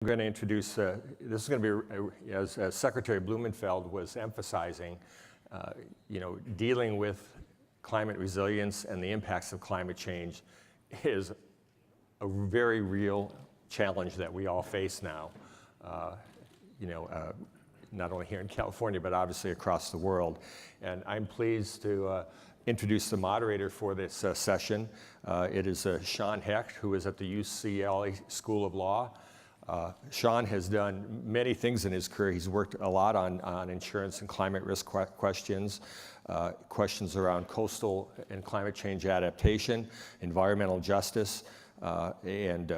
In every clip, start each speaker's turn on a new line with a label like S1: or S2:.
S1: I'm going to introduce, this is going to be, as Secretary Blumenfeld was emphasizing, dealing with climate resilience and the impacts of climate change is a very real challenge that we all face now, not only here in California, but obviously across the world. And I'm pleased to introduce the moderator for this session. It is Sean Hecht, who is at the UCLA School of Law. Sean has done many things in his career. He's worked a lot on insurance and climate risk questions, questions around coastal and climate change adaptation, environmental justice, and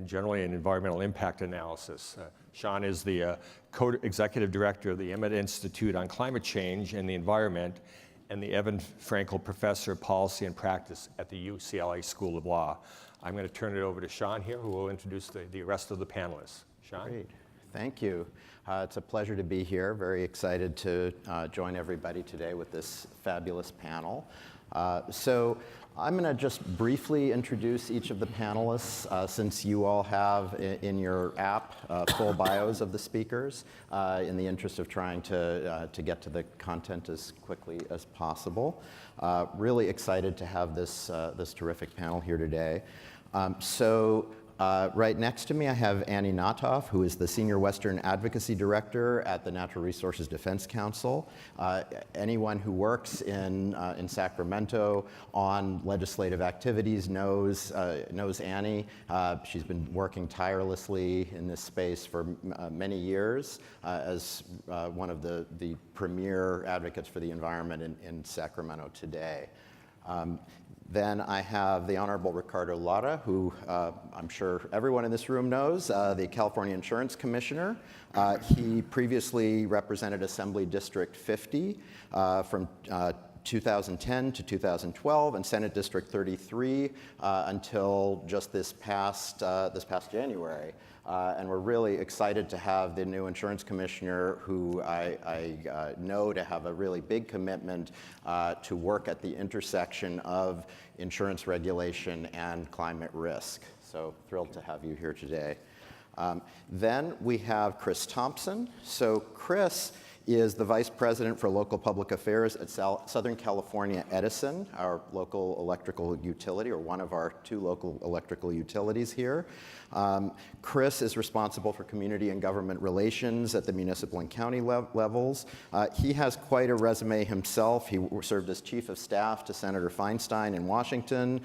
S1: generally an environmental impact analysis. Sean is the co-executive director of the Emmett Institute on Climate Change and the Environment and the Evan Frankel Professor of Policy and Practice at the UCLA School of Law. I'm going to turn it over to Sean here, who will introduce the rest of the panelists. Sean?
S2: Great. Thank you. It's a pleasure to be here. Very excited to join everybody today with this fabulous panel. So I'm going to just briefly introduce each of the panelists, since you all have in your app full bios of the speakers, in the interest of trying to get to the content as quickly as possible. Really excited to have this terrific panel here today. Right next to me, I have Annie Natoff, who is the Senior Western Advocacy Director at the Natural Resources Defense Council. Anyone who works in Sacramento on legislative activities knows Annie. She's been working tirelessly in this space for many years as one of the premier advocates for the environment in Sacramento today. Then I have the Honorable Ricardo Lara, who I'm sure everyone in this room knows, the California Insurance Commissioner. He previously represented Assembly District 50 from 2010 to 2012, and Senate District 33 until just this past January. And we're really excited to have the new insurance commissioner, who I know to have a really big commitment to work at the intersection of insurance regulation and climate risk. So thrilled to have you here today. Then we have Chris Thompson. So Chris is the Vice President for Local Public Affairs at Southern California Edison, our local electrical utility, or one of our two local electrical utilities here. Chris is responsible for community and government relations at the municipal and county levels. He has quite a resume himself. He served as Chief of Staff to Senator Feinstein in Washington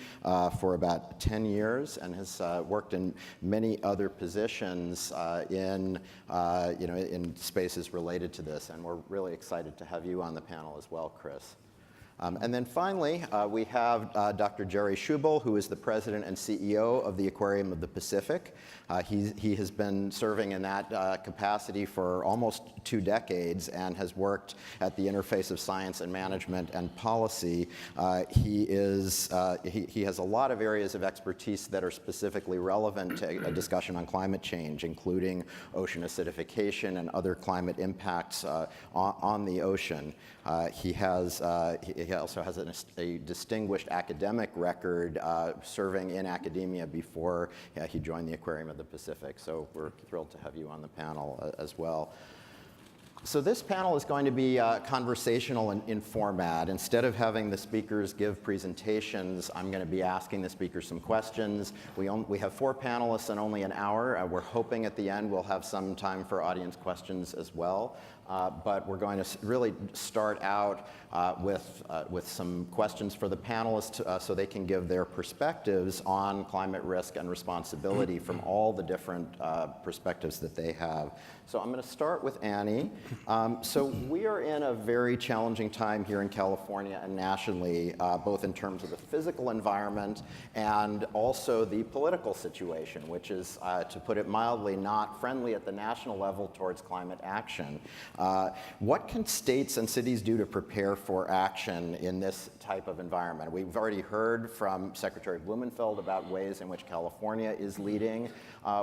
S2: for about 10 years and has worked in many other positions in spaces related to this. And we're really excited to have you on the panel as well, Chris. And then finally, we have Dr. Jerry Schubel, who is the president and CEO of the Aquarium of the Pacific. He has been serving in that capacity for almost 2 decades and has worked at the interface of science and management and policy. He has a lot of areas of expertise that are specifically relevant to a discussion on climate change, including ocean acidification and other climate impacts on the ocean. He also has a distinguished academic record serving in academia before he joined the Aquarium of the Pacific. So we're thrilled to have you on the panel as well. So this panel is going to be conversational in format. Instead of having the speakers give presentations, I'm going to be asking the speakers some questions. We have 4 panelists and only an hour. We're hoping at the end we'll have some time for audience questions as well. But we're going to really start out with some questions for the panelists so they can give their perspectives on climate risk and responsibility from all the different perspectives that they have. So I'm going to start with Annie. So we are in a very challenging time here in California and nationally, both in terms of the physical environment and also the political situation, which is, to put it mildly, not friendly at the national level towards climate action. What can states and cities do to prepare for action in this type of environment? We've already heard from Secretary Blumenfeld about ways in which California is leading.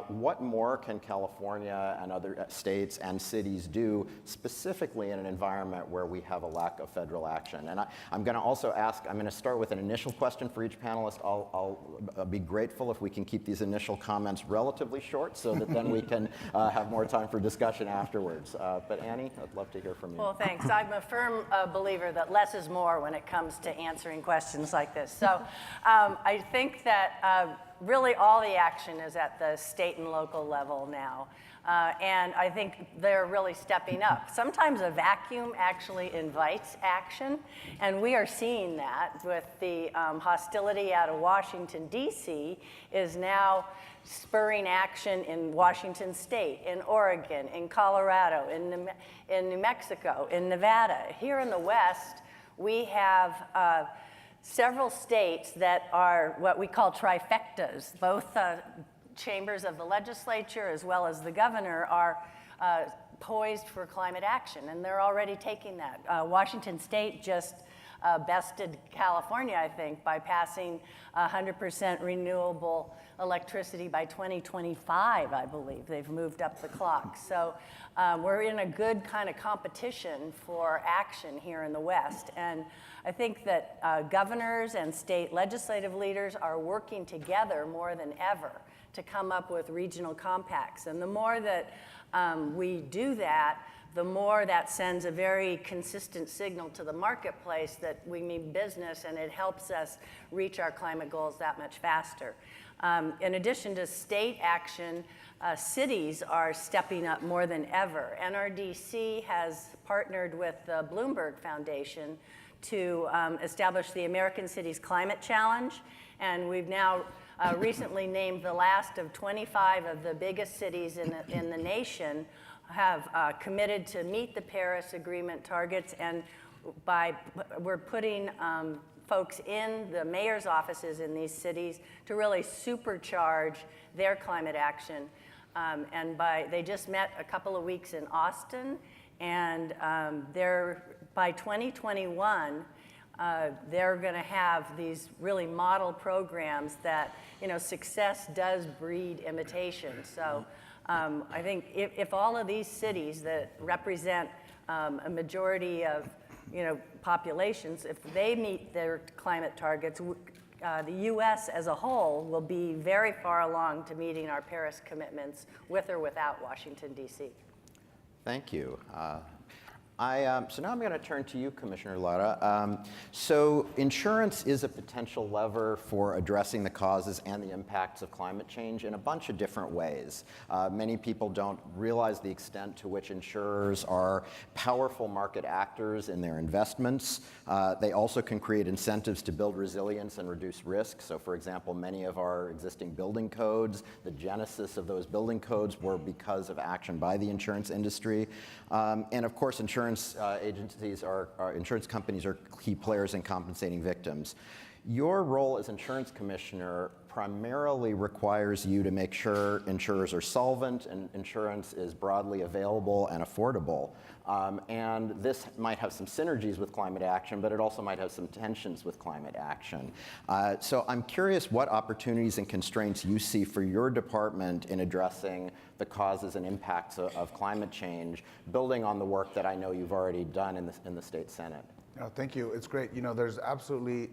S2: What more can California and other states and cities do specifically in an environment where we have a lack of federal action? And I'm going to also ask, I'm going to start with an initial question for each panelist. I'll be grateful if we can keep these initial comments relatively short so that then we can have more time for discussion afterwards. But Annie, I'd love to hear from you.
S3: Well, thanks. I'm a firm believer that less is more when it comes to answering questions like this. So I think that really all the action is at the state and local level now. And I think they're really stepping up. Sometimes a vacuum actually invites action, and we are seeing that with the hostility out of Washington, D.C. is now spurring action in Washington State, in Oregon, in Colorado, in New Mexico, in Nevada. Here in the West, we have several states that are what we call trifectas. Both chambers of the legislature as well as the governor are poised for climate action, and they're already taking that. Washington State just bested California, I think, by passing 100% renewable electricity by 2025, I believe. They've moved up the clock. So we're in a good kind of competition for action here in the West. And I think that governors and state legislative leaders are working together more than ever to come up with regional compacts. And the more that we do that, the more that sends a very consistent signal to the marketplace that we mean business, and it helps us reach our climate goals that much faster. In addition to state action, cities are stepping up more than ever. NRDC has partnered with the Bloomberg Foundation to establish the American Cities Climate Challenge, and we've now recently named the last of 25 of the biggest cities in the nation have committed to meet the Paris Agreement targets, and we're putting folks in the mayor's offices in these cities to really supercharge their climate action. And they just met a couple of weeks in Austin, and by 2021, they're going to have these really model programs that, success does breed imitation. So I think if all of these cities that represent a majority of, populations, if they meet their climate targets, the U.S. as a whole will be very far along to meeting our Paris commitments with or without Washington, D.C.
S2: Thank you. So now I'm going to turn to you, Commissioner Lara. So insurance is a potential lever for addressing the causes and the impacts of climate change in a bunch of different ways. Many people don't realize the extent to which insurers are powerful market actors in their investments. They also can create incentives to build resilience and reduce risk. So for example, many of our existing building codes, the genesis of those building codes were because of action by the insurance industry. And of course, insurance companies are key players in compensating victims. Your role as insurance commissioner primarily requires you to make sure insurers are solvent and insurance is broadly available and affordable. And this might have some synergies with climate action, but it also might have some tensions with climate action. So I'm curious what opportunities and constraints you see for your department in addressing the causes and impacts of climate change, building on the work that I know you've already done in the state Senate.
S4: Oh, thank you. It's great. There's absolutely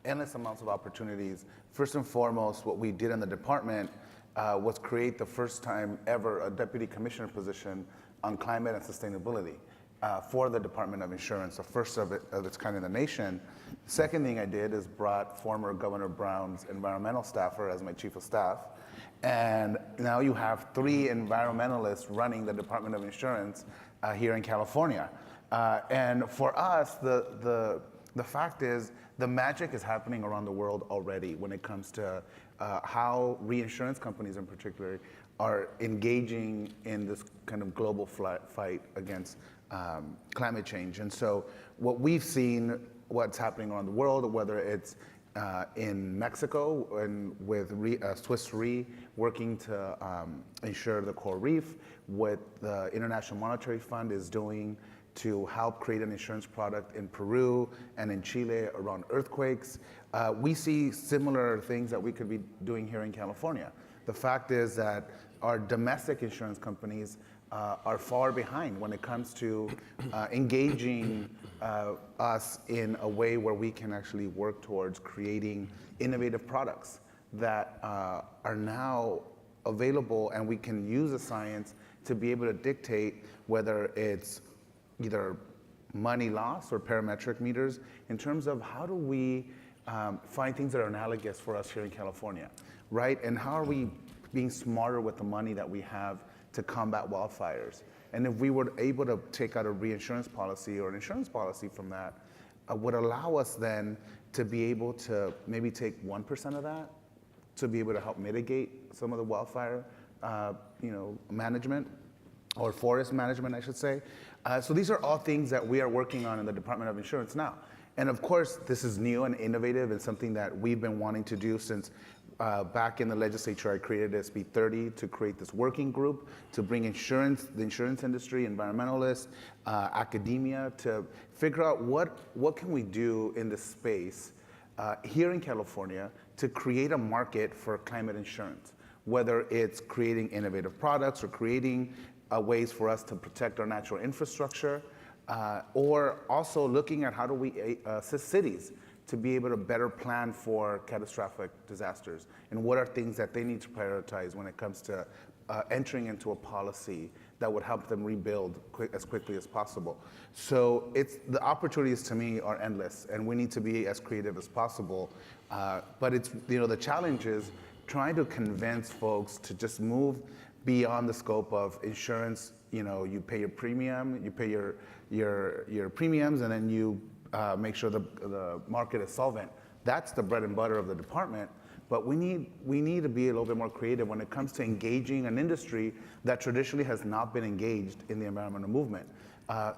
S4: endless amounts of opportunities. First and foremost, what we did in the department was create the first time ever a deputy commissioner position on climate and sustainability for the Department of Insurance, the first of its kind in the nation. The second thing I did is brought former Governor Brown's environmental staffer as my chief of staff. And now you have 3 environmentalists running the Department of Insurance here in California. And for us, the fact is, the magic is happening around the world already when it comes to how reinsurance companies in particular are engaging in this kind of global fight against climate change. And so what we've seen, what's happening around the world, whether it's in Mexico and with Swiss Re working to insure the coral reef, what the International Monetary Fund is doing to help create an insurance product in Peru and in Chile around earthquakes. We see similar things that we could be doing here in California. The fact is that our domestic insurance companies are far behind when it comes to engaging us in a way where we can actually work towards creating innovative products that are now available, and we can use the science to be able to dictate whether it's either money loss or parametric meters in terms of how do we find things that are analogous for us here in California, right? And how are we being smarter with the money that we have to combat wildfires? And if we were able to take out a reinsurance policy or an insurance policy from that, would allow us then to be able to maybe take 1% of that to be able to help mitigate some of the wildfire management, or forest management, I should say. So these are all things that we are working on in the Department of Insurance now. And of course, this is new and innovative and something that we've been wanting to do since back in the legislature. I created SB 30 to create this working group to bring the insurance industry, environmentalists, academia, to figure out what can we do in this space here in California to create a market for climate insurance, whether it's creating innovative products or creating ways for us to protect our natural infrastructure, or also looking at how do we assist cities to be able to better plan for catastrophic disasters, and what are things that they need to prioritize when it comes to entering into a policy that would help them rebuild as quickly as possible. So the opportunities to me are endless, and we need to be as creative as possible. But it's, the challenge is trying to convince folks to just move beyond the scope of insurance. You pay your premium, you pay your premiums, and then you make sure the market is solvent. That's the bread and butter of the department. But we need to be a little bit more creative when it comes to engaging an industry that traditionally has not been engaged in the environmental movement.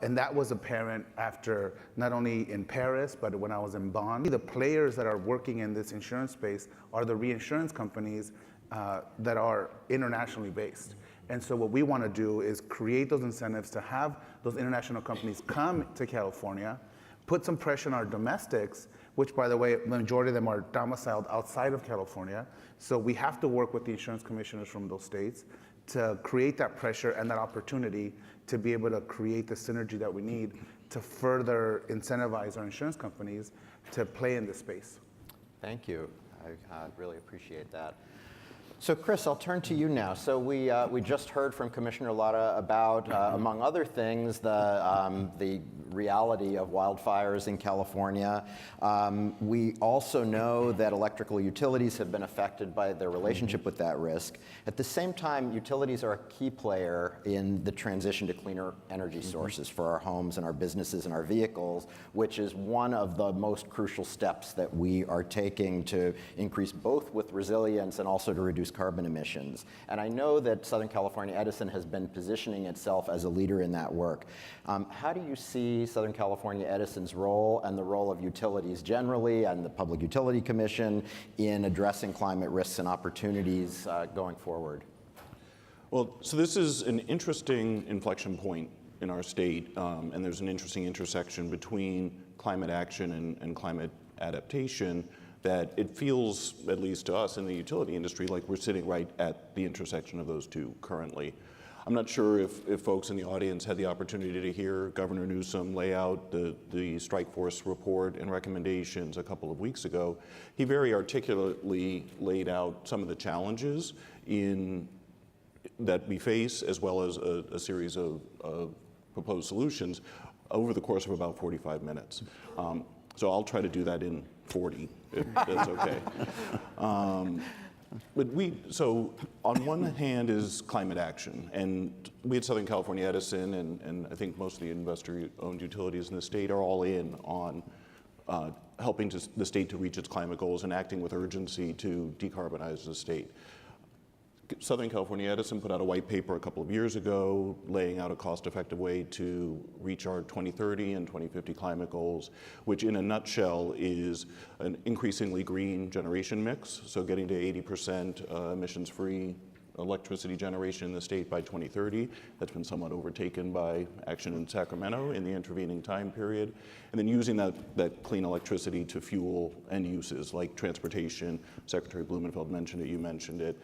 S4: And that was apparent after, not only in Paris, but when I was in Bonn. The players that are working in this insurance space are the reinsurance companies that are internationally based. And so what we want to do is create those incentives to have those international companies come to California, put some pressure on our domestics, which, by the way, the majority of them are domiciled outside of California. So we have to work with the insurance commissioners from those states to create that pressure and that opportunity to be able to create the synergy that we need to further incentivize our insurance companies to play in this space.
S2: Thank you. I really appreciate that. So Chris, I'll turn to you now. So we just heard from Commissioner Lara about, among other things, the reality of wildfires in California. We also know that electrical utilities have been affected by their relationship with that risk. At the same time, utilities are a key player in the transition to cleaner energy sources for our homes and our businesses and our vehicles, which is one of the most crucial steps that we are taking to increase both with resilience and also to reduce carbon emissions. And I know that Southern California Edison has been positioning itself as a leader in that work. How do you see Southern California Edison's role and the role of utilities generally and the Public Utility Commission in addressing climate risks and opportunities going forward?
S5: Well, so this is an interesting inflection point in our state, and there's an interesting intersection between climate action and climate adaptation that it feels, at least to us in the utility industry, like we're sitting right at the intersection of those two currently. I'm not sure if folks in the audience had the opportunity to hear Governor Newsom lay out the strike force report and recommendations a couple of weeks ago. He very articulately laid out some of the challenges that we face, as well as a series of proposed solutions over the course of about 45 minutes. So I'll try to do that in 40, if that's okay. So on one hand is climate action, and we at Southern California Edison, and I think most of the investor-owned utilities in the state are all in on helping the state to reach its climate goals and acting with urgency to decarbonize the state. Southern California Edison put out a white paper a couple of years ago laying out a cost-effective way to reach our 2030 and 2050 climate goals, which in a nutshell is an increasingly green generation mix, so getting to 80% emissions-free electricity generation in the state by 2030. That's been somewhat overtaken by action in Sacramento in the intervening time period. And then using that clean electricity to fuel end uses like transportation. Secretary Blumenfeld mentioned it, you mentioned it.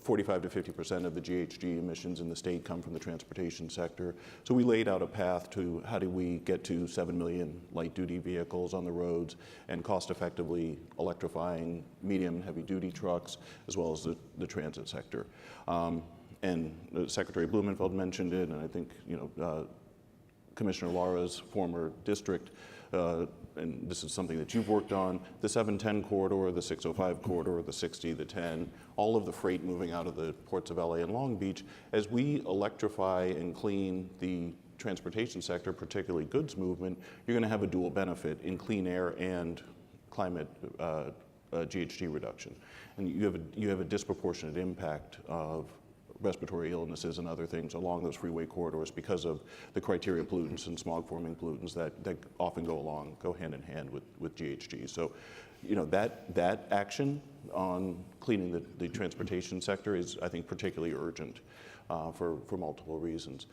S5: 45 to 50% of the GHG emissions in the state come from the transportation sector. So we laid out a path to how do we get to 7 million light-duty vehicles on the roads and cost-effectively electrifying medium and heavy-duty trucks, as well as the transit sector. And Secretary Blumenfeld mentioned it, and I think Commissioner Lara's former district, and this is something that you've worked on, the 710 corridor, the 605 corridor, the 60, the 10, all of the freight moving out of the ports of LA and Long Beach. As we electrify and clean the transportation sector, particularly goods movement, you're going to have a dual benefit in clean air and climate GHG reduction. And you have a disproportionate impact of respiratory illnesses and other things along those freeway corridors because of the criteria pollutants and smog-forming pollutants that often go hand in hand with GHG. So, that action on cleaning the transportation sector is, I think, particularly urgent for multiple reasons.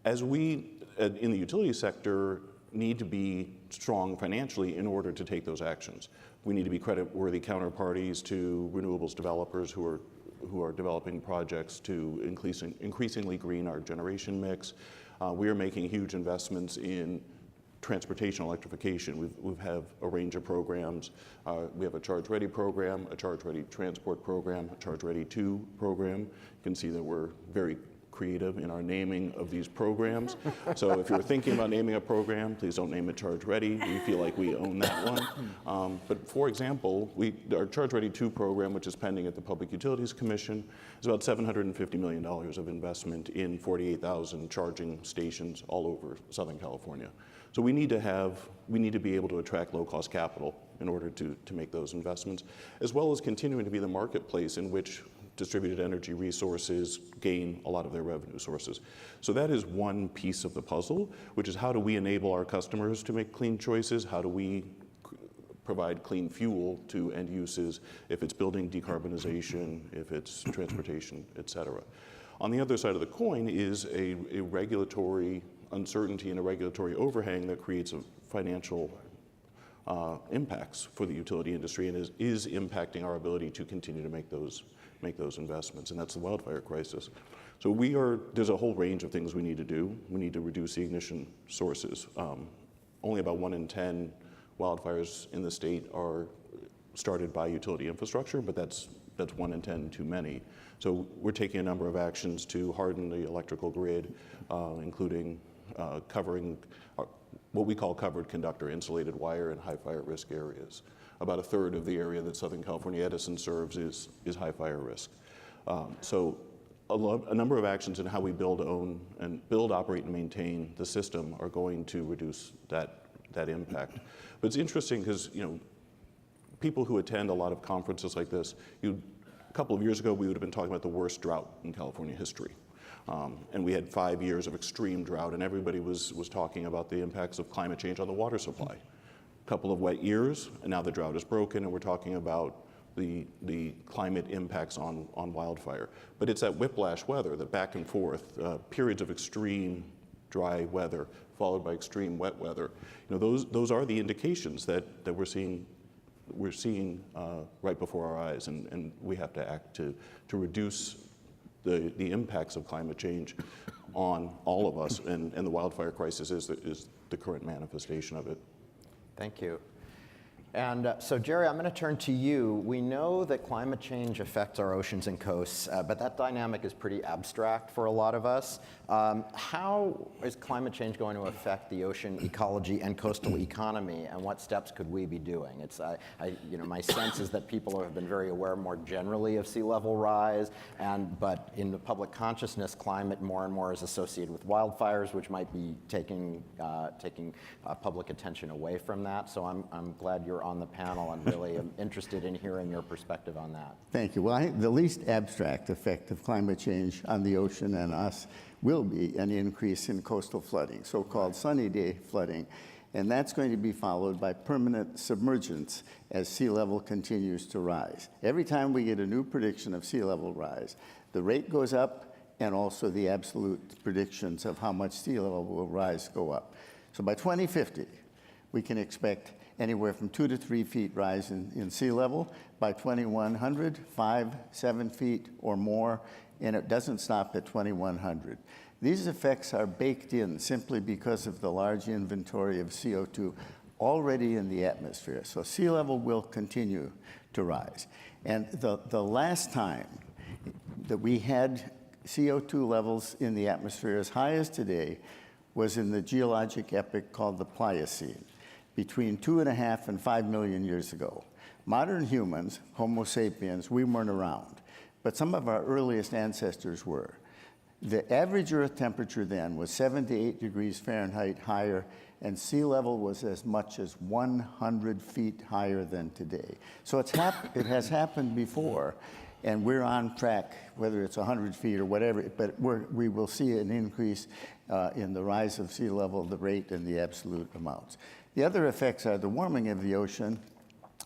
S5: As we, in the utility sector, need to be strong financially in order to take those actions. We need to be credit-worthy counterparties to renewables developers who are developing projects to increasingly green our generation mix. We are making huge investments in transportation electrification. We have a range of programs. We have a Charge Ready program, a Charge Ready Transport program, a Charge Ready 2 program. You can see that we're very creative in our naming of these programs. So if you're thinking about naming a program, please don't name it Charge Ready. We feel like we own that one. But for example, our Charge Ready 2 program, which is pending at the Public Utilities Commission, is about $750 million of investment in 48,000 charging stations all over Southern California. So we need to be able to attract low-cost capital in order to make those investments, as well as continuing to be the marketplace in which distributed energy resources gain a lot of their revenue sources. So that is one piece of the puzzle, which is how do we enable our customers to make clean choices? How do we provide clean fuel to end uses if it's building decarbonization, if it's transportation, et cetera. On the other side of the coin is a regulatory uncertainty and a regulatory overhang that creates a financial impacts for the utility industry and is impacting our ability to continue to make those investments, and that's the wildfire crisis. So there's a whole range of things we need to do. We need to reduce the ignition sources. Only about 1 in 10 wildfires in the state are started by utility infrastructure, but that's 1 in 10 too many. So we're taking a number of actions to harden the electrical grid, including covering what we call covered conductor, insulated wire in high fire risk areas. About a third of the area that Southern California Edison serves is high fire risk. So a number of actions in how we build, operate, and maintain the system are going to reduce that impact. But it's interesting because people who attend a lot of conferences like this, a couple of years ago we would have been talking about the worst drought in California history. And we had 5 years of extreme drought, and everybody was talking about the impacts of climate change on the water supply. Couple of wet years, and now the drought is broken, and we're talking about the climate impacts on wildfire. But it's that whiplash weather, the back and forth, periods of extreme dry weather followed by extreme wet weather. Those are the indications that we're seeing right before our eyes, and we have to act to reduce the impacts of climate change on all of us, and the wildfire crisis is the current manifestation of it.
S2: Thank you. And so, Jerry, I'm going to turn to you. We know that climate change affects our oceans and coasts, but that dynamic is pretty abstract for a lot of us. How is climate change going to affect the ocean ecology and coastal economy, and what steps could we be doing? My sense is that people have been very aware more generally of sea level rise, but in the public consciousness, climate more and more is associated with wildfires, which might be taking public attention away from that. So I'm glad you're on the panel and really am interested in hearing your perspective on that.
S6: Thank you. Well, I think the least abstract effect of climate change on the ocean and us will be an increase in coastal flooding, so-called sunny day flooding. And that's going to be followed by permanent submergence as sea level continues to rise. Every time we get a new prediction of sea level rise, the rate goes up and also the absolute predictions of how much sea level will rise go up. So by 2050, we can expect anywhere from 2 to 3 feet rise in sea level. By 2100, 5, 7 feet or more, and it doesn't stop at 2100. These effects are baked in simply because of the large inventory of CO2 already in the atmosphere. So sea level will continue to rise. And the last time that we had CO2 levels in the atmosphere as high as today was in the geologic epoch called the Pliocene, between 2.5 and 5 million years ago. Modern humans, Homo sapiens, we weren't around, but some of our earliest ancestors were. The average Earth temperature then was 7 to 8 degrees Fahrenheit higher, and sea level was as much as 100 feet higher than today. So it has happened before, and we're on track, whether it's 100 feet or whatever, but we will see an increase in the rise of sea level, the rate, and the absolute amounts. The other effects are the warming of the ocean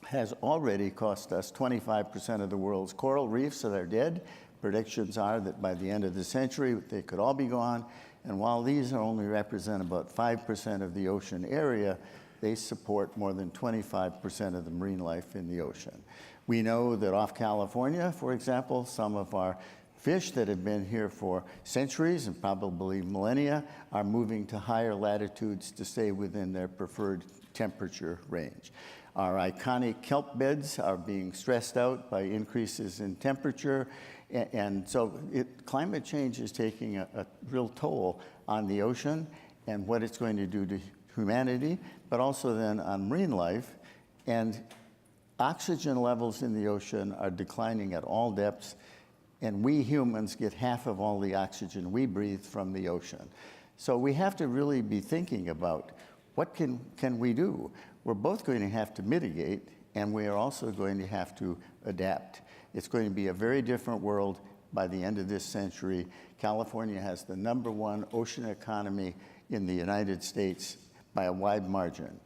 S6: has already cost us 25% of the world's coral reefs that are dead. Predictions are that by the end of the century, they could all be gone. And while these only represent about 5% of the ocean area, they support more than 25% of the marine life in the ocean. We know that off California, for example, some of our fish that have been here for centuries and probably millennia are moving to higher latitudes to stay within their preferred temperature range. Our iconic kelp beds are being stressed out by increases in temperature. And so climate change is taking a real toll on the ocean and what it's going to do to humanity, but also then on marine life. And oxygen levels in the ocean are declining at all depths, and we humans get half of all the oxygen we breathe from the ocean. So we have to really be thinking about what can we do? We're both going to have to mitigate, and we are also going to have to adapt. It's going to be a very different world by the end of this century. California has the #1 ocean economy in the United States by a wide margin.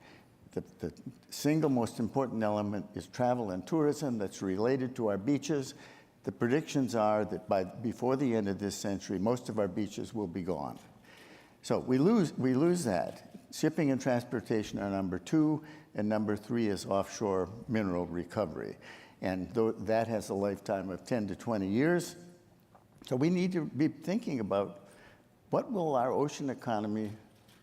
S6: The single most important element is travel and tourism that's related to our beaches. The predictions are that before the end of this century, most of our beaches will be gone. So we lose that. Shipping and transportation are #2, and #3 is offshore mineral recovery. And that has a lifetime of 10 to 20 years. So we need to be thinking about what will our ocean economy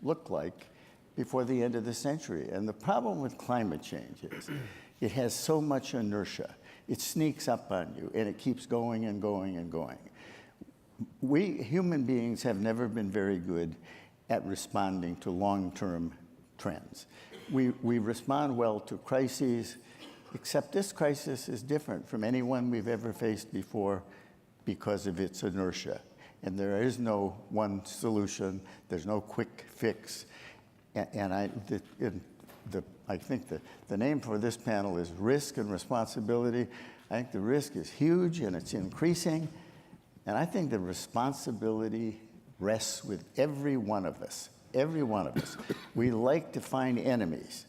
S6: look like before the end of the century. And the problem with climate change is it has so much inertia. It sneaks up on you, and it keeps going and going and going. We human beings have never been very good at responding to long-term trends. We respond well to crises, except this crisis is different from any one we've ever faced before because of its inertia. And there is no one solution. There's no quick fix. And I think the name for this panel is Risk and Responsibility. I think the risk is huge and it's increasing. And I think the responsibility rests with every one of us. Every one of us. We like to find enemies.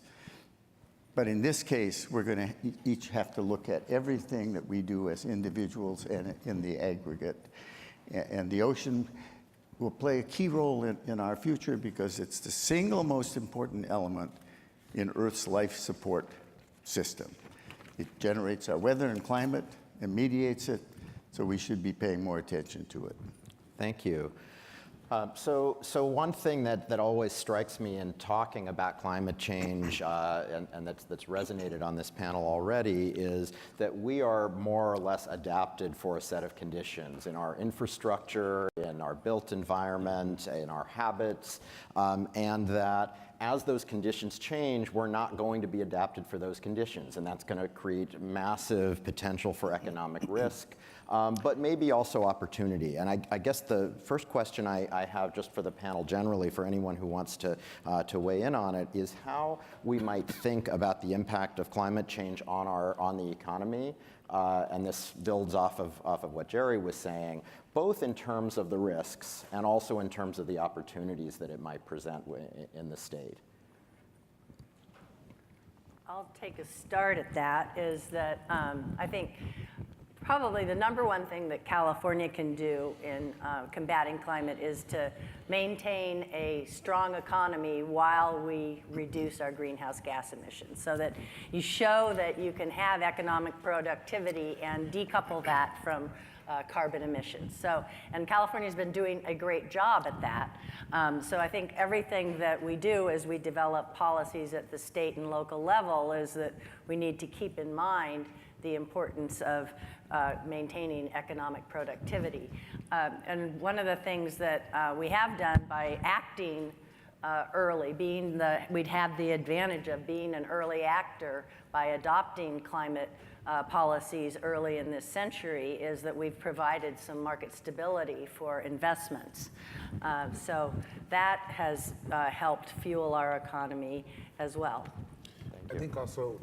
S6: But in this case, we're going to each have to look at everything that we do as individuals and in the aggregate. And the ocean will play a key role in our future because it's the single most important element in Earth's life support system. It generates our weather and climate and mediates it, so we should be paying more attention to it.
S2: Thank you. So one thing that always strikes me in talking about climate change, and that's resonated on this panel already, is that we are more or less adapted for a set of conditions in our infrastructure, in our built environment, in our habits, and that as those conditions change, we're not going to be adapted for those conditions, and that's going to create massive potential for economic risk, but maybe also opportunity. And I guess the first question I have just for the panel generally, for anyone who wants to weigh in on it, is how we might think about the impact of climate change on the economy. And this builds off of what Jerry was saying, both in terms of the risks and also in terms of the opportunities that it might present in the state.
S3: I'll take a start at that, is that I think probably the number one thing that California can do in combating climate is to maintain a strong economy while we reduce our greenhouse gas emissions, so that you show that you can have economic productivity and decouple that from carbon emissions. So, and California's been doing a great job at that. So I think everything that we do as we develop policies at the state and local level is that we need to keep in mind the importance of maintaining economic productivity. And one of the things that we have done by acting early, we'd have the advantage of being an early actor by adopting climate policies early in this century, is that we've provided some market stability for investments. So that has helped fuel our economy as well.
S4: I think also,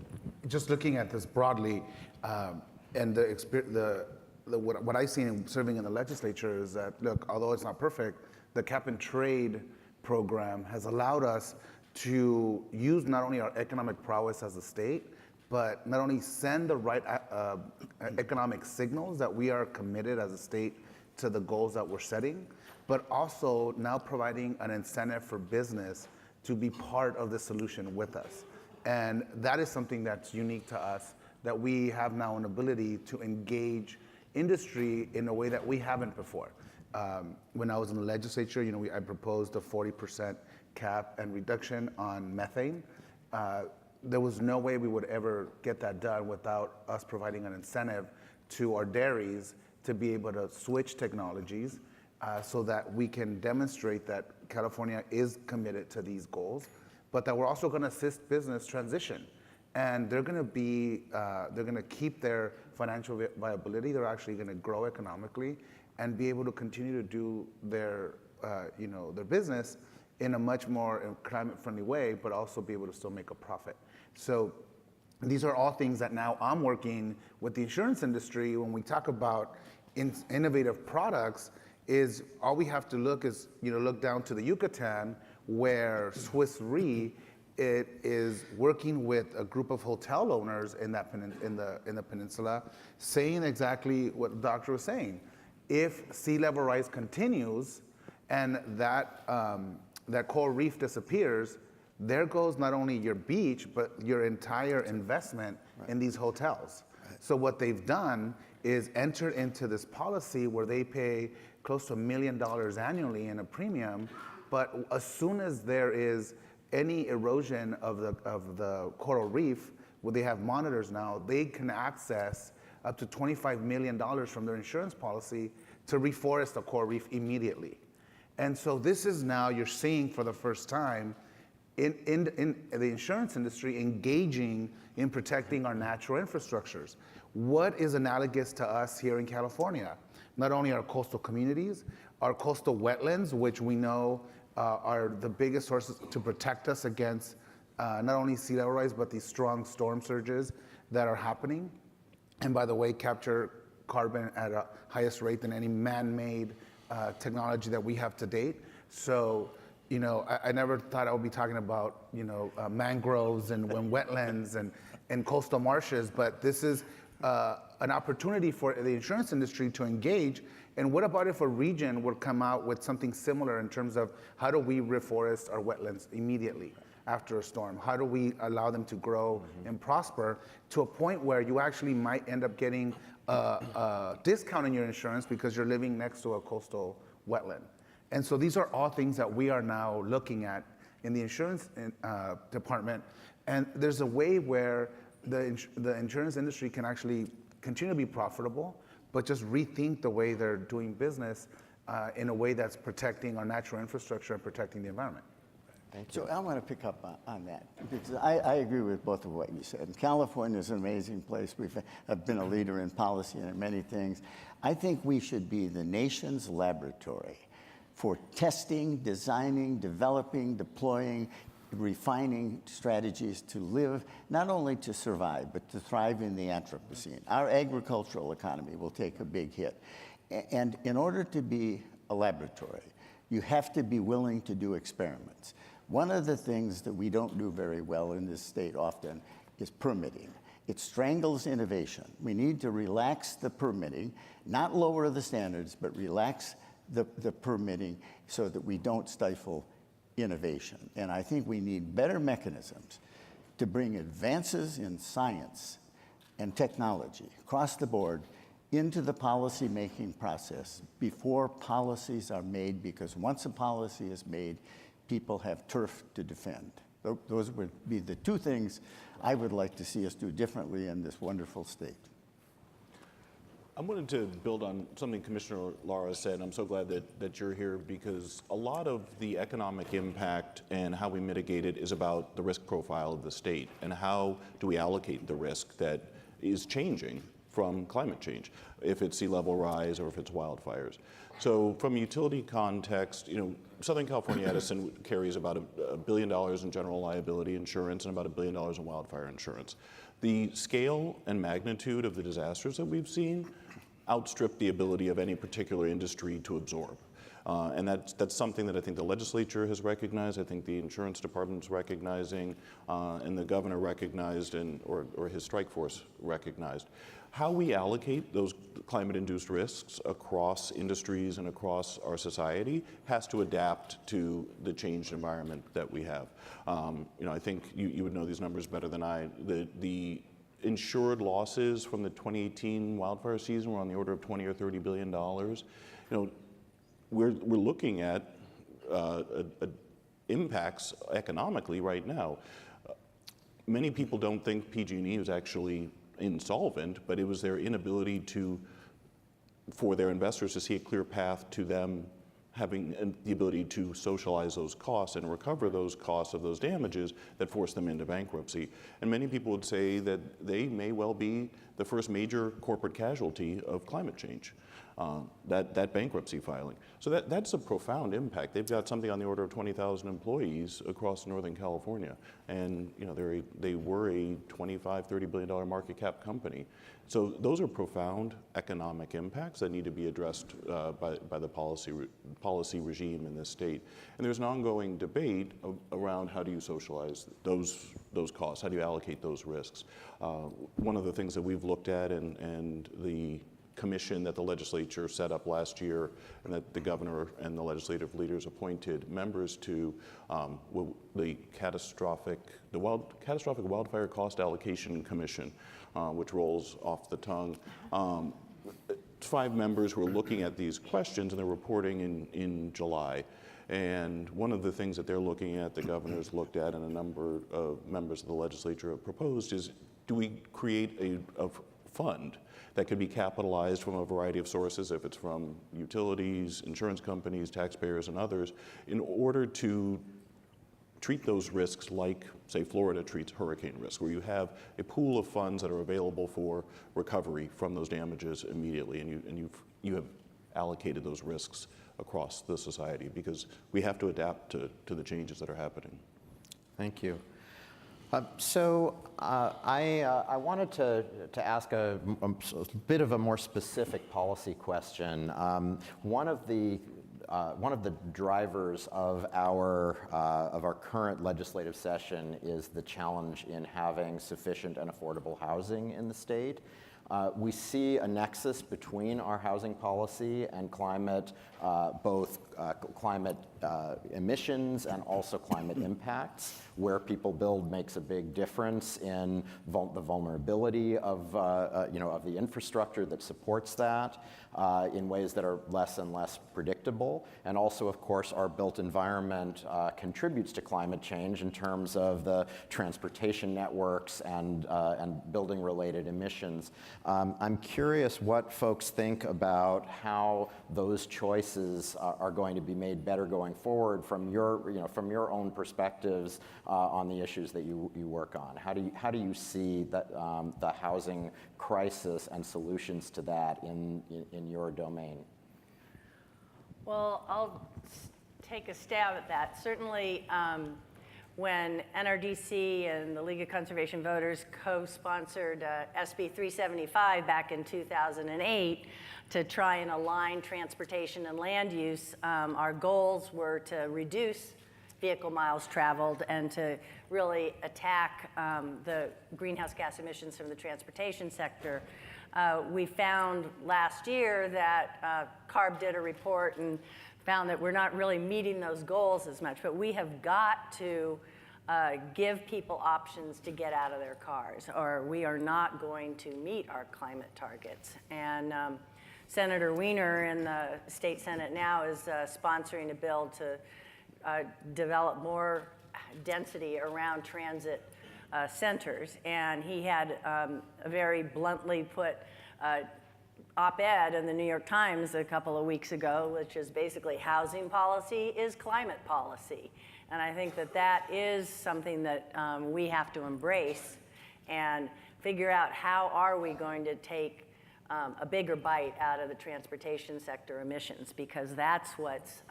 S4: just looking at this broadly, and what I've seen serving in the legislature is that, look, although it's not perfect, the cap and trade program has allowed us to use not only our economic prowess as a state, but not only send the right economic signals that we are committed as a state to the goals that we're setting, but also now providing an incentive for business to be part of the solution with us. And that is something that's unique to us, that we have now an ability to engage industry in a way that we haven't before. When I was in the legislature, I proposed a 40% cap and reduction on methane. There was no way we would ever get that done without us providing an incentive to our dairies to be able to switch technologies so that we can demonstrate that California is committed to these goals, but that we're also going to assist business transition. And they're going to keep their financial viability. They're actually going to grow economically and be able to continue to do their business in a much more climate-friendly way, but also be able to still make a profit. So these are all things that now I'm working with the insurance industry. When we talk about innovative products, is all we have to look down to the Yucatan, where Swiss Re is working with a group of hotel owners in the peninsula, saying exactly what the doctor was saying. If sea level rise continues and that coral reef disappears, there goes not only your beach, but your entire investment in these hotels. So what they've done is enter into this policy where they pay close to $1 million annually in a premium, but as soon as there is any erosion of the coral reef, where they have monitors now, they can access up to $25 million from their insurance policy to reforest the coral reef immediately. And so this is now, you're seeing for the first time in the insurance industry engaging in protecting our natural infrastructures. What is analogous to us here in California? Not only our coastal communities, our coastal wetlands, which we know are the biggest sources to protect us against not only sea level rise, but these strong storm surges that are happening. And by the way, capture carbon at a highest rate than any man-made technology that we have to date. So, I never thought I would be talking about, mangroves and wetlands and coastal marshes, but this is an opportunity for the insurance industry to engage. And what about if a region would come out with something similar in terms of how do we reforest our wetlands immediately after a storm? How do we allow them to grow and prosper to a point where you actually might end up getting a discount in your insurance because you're living next to a coastal wetland? And so these are all things that we are now looking at in the insurance department. And there's a way where the insurance industry can actually continue to be profitable, but just rethink the way they're doing business in a way that's protecting our natural infrastructure and protecting the environment.
S6: So I want to pick up on that, because I agree with both of what you said. California is an amazing place. I've been a leader in policy and in many things. I think we should be the nation's laboratory for testing, designing, developing, deploying, refining strategies to live, not only to survive, but to thrive in the Anthropocene. Our agricultural economy will take a big hit. And in order to be a laboratory, you have to be willing to do experiments. One of the things that we don't do very well in this state often is permitting. It strangles innovation. We need to relax the permitting, not lower the standards, but relax the permitting so that we don't stifle innovation. And I think we need better mechanisms to bring advances in science and technology across the board into the policy-making process before policies are made, because once a policy is made, people have turf to defend. Those would be the two things I would like to see us do differently in this wonderful state.
S5: I wanted to build on something Commissioner Lara said. I'm so glad that you're here, because a lot of the economic impact and how we mitigate it is about the risk profile of the state and how do we allocate the risk that is changing from climate change, if it's sea level rise or if it's wildfires. So from a utility context, Southern California Edison carries about $1 billion in general liability insurance and about $1 billion in wildfire insurance. The scale and magnitude of the disasters that we've seen outstrip the ability of any particular industry to absorb. And that's something that I think the legislature has recognized, I think the insurance department's recognizing, and the governor recognized, or his strike force recognized. How we allocate those climate-induced risks across industries and across our society has to adapt to the changed environment that we have. I think you would know these numbers better than I. The insured losses from the 2018 wildfire season were on the order of $20 or $30 billion. We're looking at impacts economically right now. Many people don't think PG&E was actually insolvent, but it was their inability for their investors to see a clear path to them having the ability to socialize those costs and recover those costs of those damages that forced them into bankruptcy. And many people would say that they may well be the first major corporate casualty of climate change, that bankruptcy filing. So that's a profound impact. They've got something on the order of 20,000 employees across Northern California. And they were a $25, $30 billion market cap company. So those are profound economic impacts that need to be addressed by the policy regime in this state. And there's an ongoing debate around how do you socialize those costs, how do you allocate those risks. One of the things that we've looked at and the commission that the legislature set up last year and that the governor and the legislative leaders appointed members to, the Catastrophic Wildfire Cost Allocation Commission, which rolls off the tongue. 5 members who are looking at these questions, and they're reporting in July. And one of the things that they're looking at, the governor's looked at, and a number of members of the legislature have proposed is, do we create a fund that could be capitalized from a variety of sources, if it's from utilities, insurance companies, taxpayers, and others, in order to treat those risks like, say, Florida treats hurricane risk, where you have a pool of funds that are available for recovery from those damages immediately, and you have allocated those risks across the society, because we have to adapt to the changes that are happening.
S2: Thank you. I wanted to ask a bit of a more specific policy question. One of the drivers of our current legislative session is the challenge in having sufficient and affordable housing in the state. We see a nexus between our housing policy and climate, both climate emissions and also climate impacts. Where people build makes a big difference in the vulnerability of the infrastructure that supports that in ways that are less and less predictable. And also, of course, our built environment contributes to climate change in terms of the transportation networks and building-related emissions. I'm curious what folks think about how those choices are going to be made better going forward from your own perspectives on the issues that you work on. How do you see the housing crisis and solutions to that in your domain?
S3: Well, I'll take a stab at that. Certainly, when NRDC and the League of Conservation Voters co-sponsored SB 375 back in 2008 to try and align transportation and land use, our goals were to reduce vehicle miles traveled and to really attack the greenhouse gas emissions from the transportation sector. We found last year that CARB did a report and found that we're not really meeting those goals as much, but we have got to give people options to get out of their cars, or we are not going to meet our climate targets. And Senator Wiener in the state Senate now is sponsoring a bill to develop more density around transit centers. And he had a very bluntly put op-ed in the New York Times a couple of weeks ago, which is basically housing policy is climate policy. And I think that that is something that we have to embrace and figure out how are we going to take a bigger bite out of the transportation sector emissions, because that's what's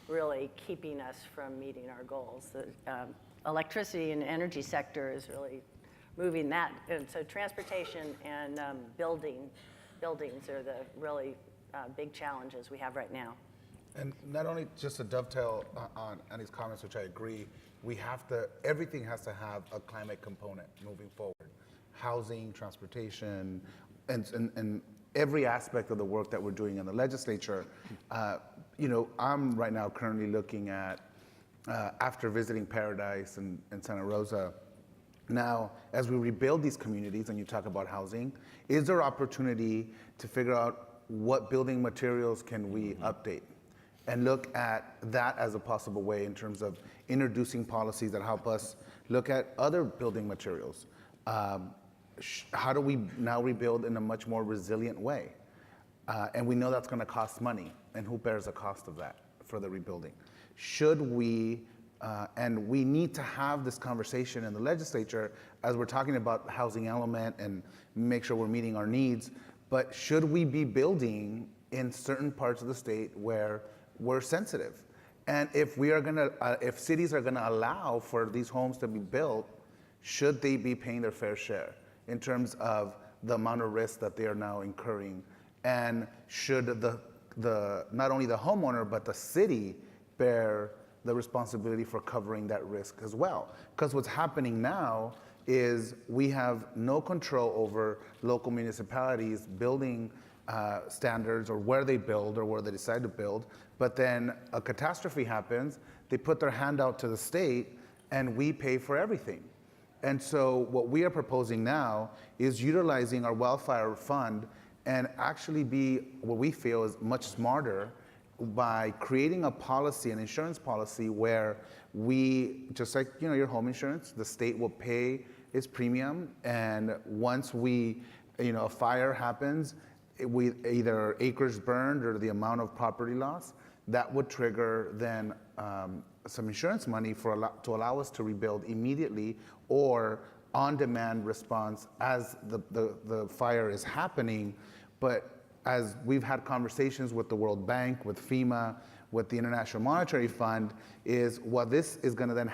S3: really keeping us from meeting our goals. The electricity and energy sector is really moving that. And so transportation and buildings are the really big challenges we have right now.
S4: And not only just to dovetail on these comments, which I agree, everything has to have a climate component moving forward. Housing, transportation, and every aspect of the work that we're doing in the legislature. I'm right now currently looking at, after visiting Paradise and Santa Rosa, now, as we rebuild these communities, and you talk about housing, is there opportunity to figure out what building materials can we update? And look at that as a possible way in terms of introducing policies that help us look at other building materials. How do we now rebuild in a much more resilient way? And we know that's going to cost money, and who bears the cost of that for the rebuilding? Should we, and we need to have this conversation in the legislature as we're talking about the housing element and make sure we're meeting our needs, but should we be building in certain parts of the state where we're sensitive? And if we are gonna, if cities are gonna allow for these homes to be built, should they be paying their fair share in terms of the amount of risk that they are now incurring? And should the not only the homeowner, but the city bear the responsibility for covering that risk as well? Because what's happening now is we have no control over local municipalities building standards or where they build or where they decide to build, but then a catastrophe happens, they put their hand out to the state, and we pay for everything. And so what we are proposing now is utilizing our wildfire fund and actually be what we feel is much smarter by creating a policy, an insurance policy, where we, just like your home insurance, the state will pay its premium, and once a fire happens, we either acres burned or the amount of property loss, that would trigger then some insurance money to allow us to rebuild immediately or on-demand response as the fire is happening. But as we've had conversations with the World Bank, with FEMA, with the International Monetary Fund, is what this is going to then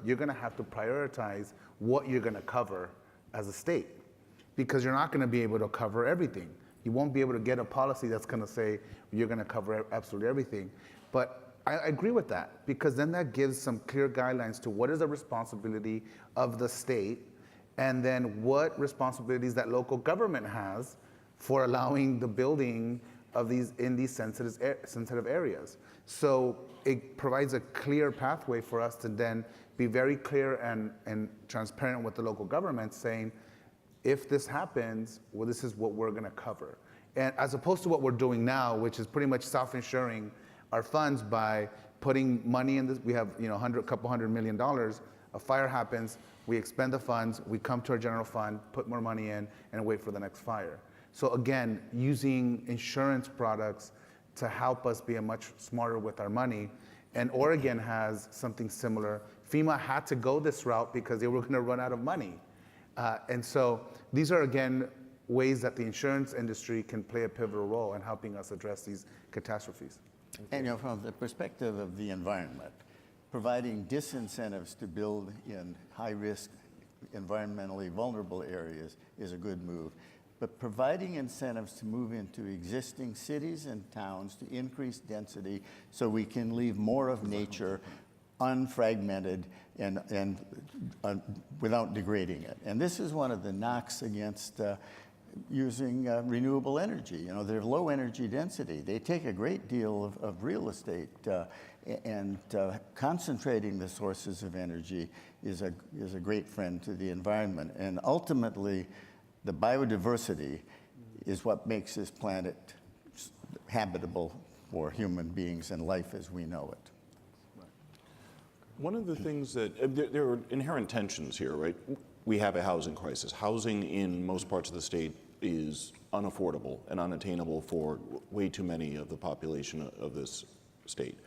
S4: you're going to have to prioritize what you're going to cover as a state, because you're not going to be able to cover everything. You won't be able to get a policy that's going to say you're going to cover absolutely everything. But I agree with that, because then that gives some clear guidelines to what is the responsibility of the state, and then what responsibilities that local government has for allowing the building of these in these sensitive areas. So it provides a clear pathway for us to then be very clear and transparent with the local government, saying, if this happens, well, this is what we're going to cover. And as opposed to what we're doing now, which is pretty much self-insuring our funds by putting money in this. We have a couple $100 million. A fire happens, we expend the funds, we come to our general fund, put more money in, and wait for the next fire. So again, using insurance products to help us be much smarter with our money. And Oregon has something similar. FEMA had to go this route because they were going to run out of money. And so these are, again, ways that the insurance industry can play a pivotal role in helping us address these catastrophes.
S6: And from the perspective of the environment, providing disincentives to build in high-risk, environmentally vulnerable areas is a good move. But providing incentives to move into existing cities and towns to increase density so we can leave more of nature unfragmented, and without degrading it. And this is one of the knocks against using renewable energy. You know, they're low energy density. They take a great deal of real estate, and concentrating the sources of energy is a great friend to the environment. And ultimately, the biodiversity is what makes this planet habitable for human beings and life as we know it.
S5: One of the things that, there are inherent tensions here, right? We have a housing crisis. Housing in most parts of the state is unaffordable and unattainable for way too many of the population of this state.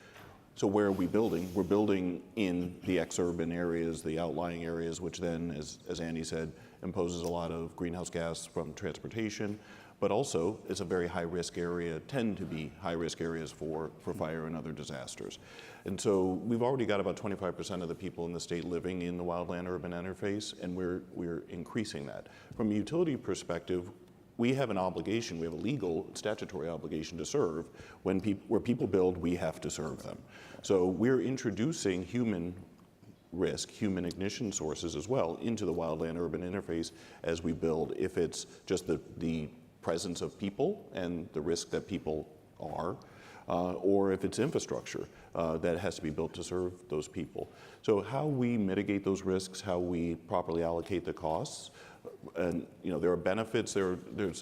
S5: So where are we building? We're building in the exurban areas, the outlying areas, which then, as Andy said, imposes a lot of greenhouse gas from transportation, but also it's a very high-risk area, tend to be high-risk areas for fire and other disasters. And so we've already got about 25% of the people in the state living in the wildland-urban interface, and we're increasing that. From a utility perspective, we have an obligation, we have a legal statutory obligation to serve. Where people build, we have to serve them. So we're introducing human risk, human ignition sources as well, into the wildland-urban interface as we build. If it's just the presence of people and the risk that people are, or if it's infrastructure that has to be built to serve those people. So how we mitigate those risks, how we properly allocate the costs, and you know, there are benefits. The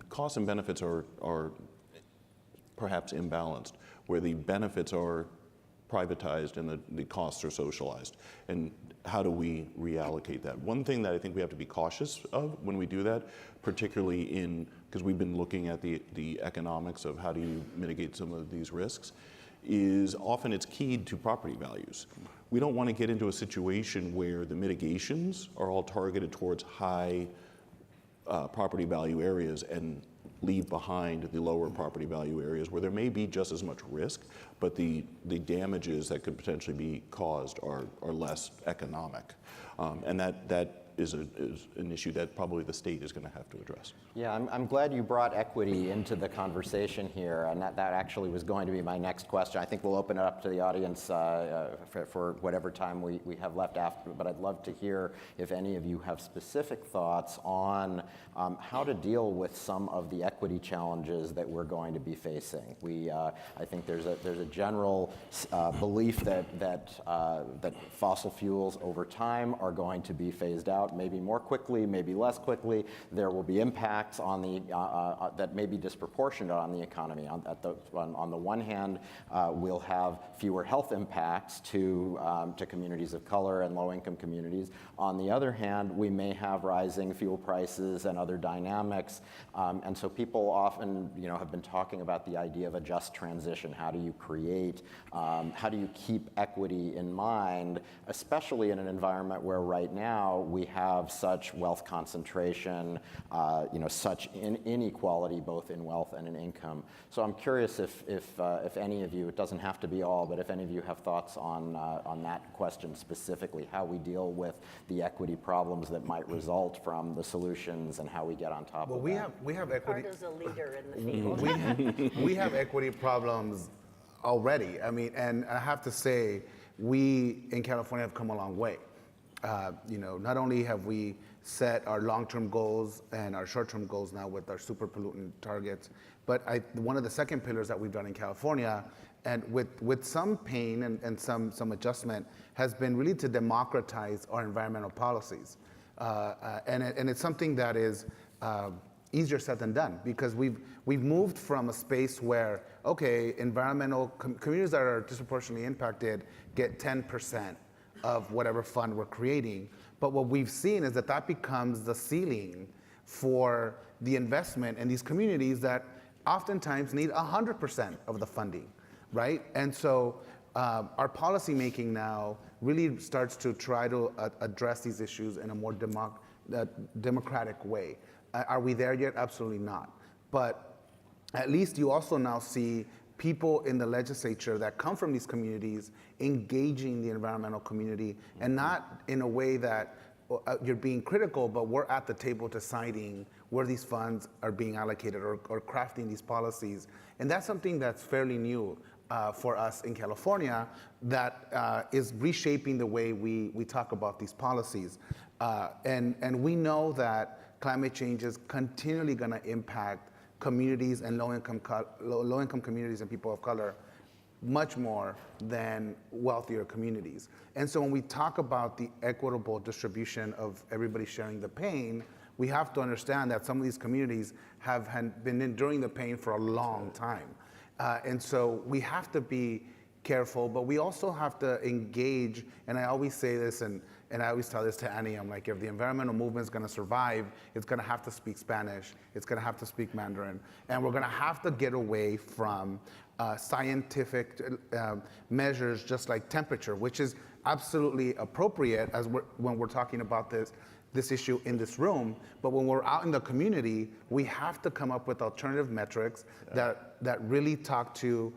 S5: costs and benefits are perhaps imbalanced, where the benefits are privatized and the costs are socialized. And how do we reallocate that? One thing that I think we have to be cautious of when we do that, particularly because we've been looking at the economics of how do you mitigate some of these risks, is often it's keyed to property values. We don't want to get into a situation where the mitigations are all targeted towards high property value areas and leave behind the lower property value areas where there may be just as much risk, but the damages that could potentially be caused are less economic. And that is an issue that probably the state is going to have to address.
S2: Yeah, I'm glad you brought equity into the conversation here, and that actually was going to be my next question. I think we'll open it up to the audience for whatever time we have left after, but I'd love to hear if any of you have specific thoughts on how to deal with some of the equity challenges that we're going to be facing. I think there's a general belief that fossil fuels over time are going to be phased out, maybe more quickly, maybe less quickly. There will be impacts on the that may be disproportionate on the economy. On the one hand, we'll have fewer health impacts to communities of color and low-income communities. On the other hand, we may have rising fuel prices and other dynamics, and so people often, have been talking about the idea of a just transition. How do you create? How do you keep equity in mind, especially in an environment where right now we have such wealth concentration, such inequality both in wealth and in income. So I'm curious if any of you, it doesn't have to be all, but if any of you have thoughts on that question specifically, how we deal with the equity problems that might result from the solutions and how we get on top of that.
S4: We have equity.
S3: Part as a leader in the field.
S4: We have equity problems already. I mean, and I have to say, we in California have come a long way. Not only have we set our long-term goals and our short-term goals now with our super pollutant targets, but one of the second pillars that we've done in California, and with some pain and some adjustment, has been really to democratize our environmental policies. And it's something that is easier said than done, because we've moved from a space where, okay, environmental communities that are disproportionately impacted get 10% of whatever fund we're creating. But what we've seen is that becomes the ceiling for the investment in these communities that oftentimes need 100% of the funding, right? And so our policy making now really starts to try to address these issues in a more democratic way. Are we there yet? Absolutely not. But at least you also now see people in the legislature that come from these communities engaging the environmental community, and not in a way that you're being critical, but we're at the table deciding where these funds are being allocated or crafting these policies. And that's something that's fairly new. for us in California that is reshaping the way we talk about these policies. And we know that climate change is continually going to impact communities and low-income communities and people of color much more than wealthier communities. And so when we talk about the equitable distribution of everybody sharing the pain, we have to understand that some of these communities have been enduring the pain for a long time. And so we have to be careful, but we also have to engage, and I always say this, and I always tell this to Annie, I'm like, if the environmental movement is going to survive, it's going to have to speak Spanish, it's going to have to speak Mandarin, and we're going to have to get away from scientific measures just like temperature, which is absolutely appropriate when we're talking about this issue in this room, but when we're out in the community, we have to come up with alternative metrics that really talk to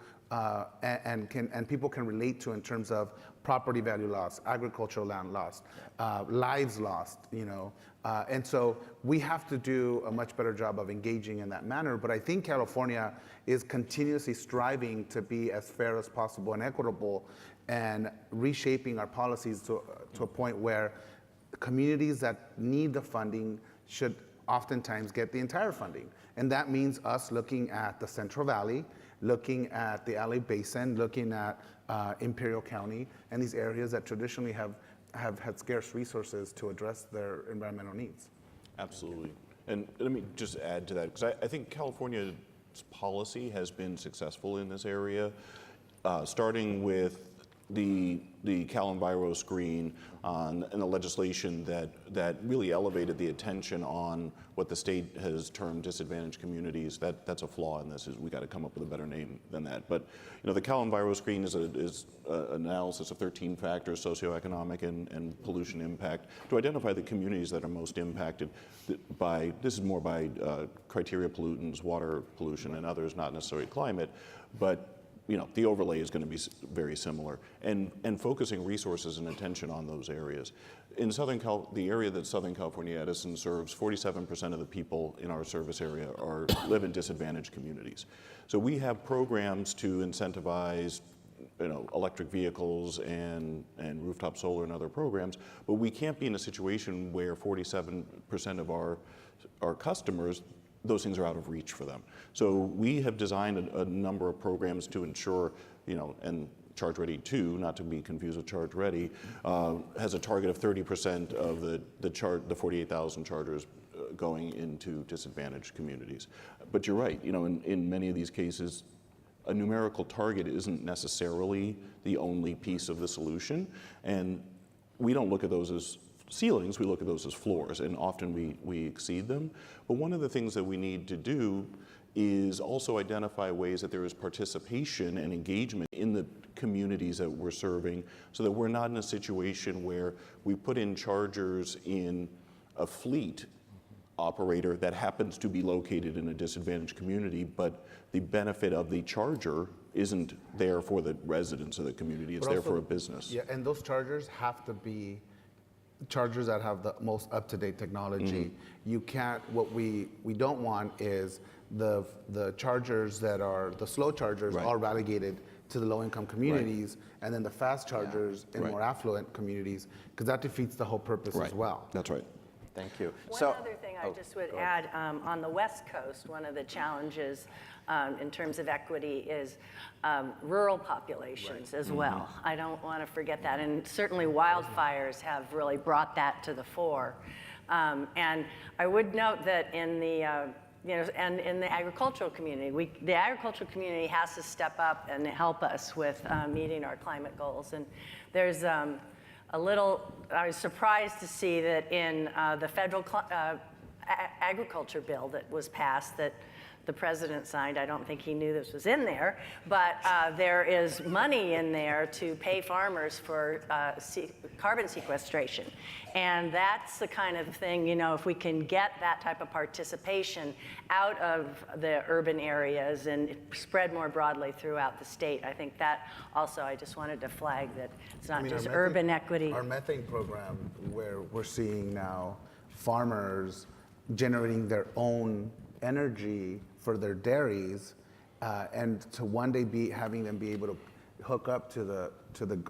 S4: and people can relate to in terms of property value loss, agricultural land lost, lives lost, and so we have to do a much better job of engaging in that manner. But I think California is continuously striving to be as fair as possible and equitable, and reshaping our policies to a point where communities that need the funding should oftentimes get the entire funding. And that means us looking at the Central Valley, looking at the LA Basin, looking at Imperial County, and these areas that traditionally have had scarce resources to address their environmental needs.
S5: Absolutely. And let me just add to that, because I think California's policy has been successful in this area, starting with the Cal Enviro screen and the legislation that really elevated the attention on what the state has termed disadvantaged communities. That's a flaw in this. Is we got to come up with a better name than that. But the Cal Enviro screen is an analysis of 13 factors, socioeconomic and pollution impact, to identify the communities that are most impacted by. This is more by criteria pollutants, water pollution, and others, not necessarily climate, but. The overlay is going to be very similar, and focusing resources and attention on those areas. In the area that Southern California Edison serves, 47% of the people in our service area live in disadvantaged communities. So we have programs to incentivize electric vehicles and rooftop solar and other programs, but we can't be in a situation where 47% of our customers, those things are out of reach for them. So we have designed a number of programs to ensure, and Charge Ready 2, not to be confused with Charge Ready, has a target of 30% of the 48,000 chargers going into disadvantaged communities. But you're right, in many of these cases, a numerical target isn't necessarily the only piece of the solution, and we don't look at those as ceilings, we look at those as floors, and often we exceed them. But one of the things that we need to do is also identify ways that there is participation and engagement in the communities that we're serving, so that we're not in a situation where we put in chargers in a fleet operator that happens to be located in a disadvantaged community, but the benefit of the charger isn't there for the residents of the community, it's there for a business.
S4: Yeah, and those chargers have to be chargers that have the most up-to-date technology. You can't, what we don't want is the chargers that are, the slow chargers are relegated to the low-income communities, and then the fast chargers in more affluent communities, because that defeats the whole purpose as well.
S5: That's right.
S2: Thank you.
S3: One other thing I just would add, on the West Coast, one of the challenges in terms of equity is rural populations as well. I don't want to forget that, and certainly wildfires have really brought that to the fore. And I would note that in the and in the agricultural community, the agricultural community has to step up and help us with meeting our climate goals. And there's I was surprised to see that in the federal agriculture bill that was passed that the president signed, I don't think he knew this was in there, but there is money in there to pay farmers for carbon sequestration. And that's the kind of thing, if we can get that type of participation out of the urban areas and spread more broadly throughout the state, I think that also, I just wanted to flag that it's not just urban equity.
S4: Our methane program, where we're seeing now farmers generating their own energy for their dairies, and to one day having them be able to hook up to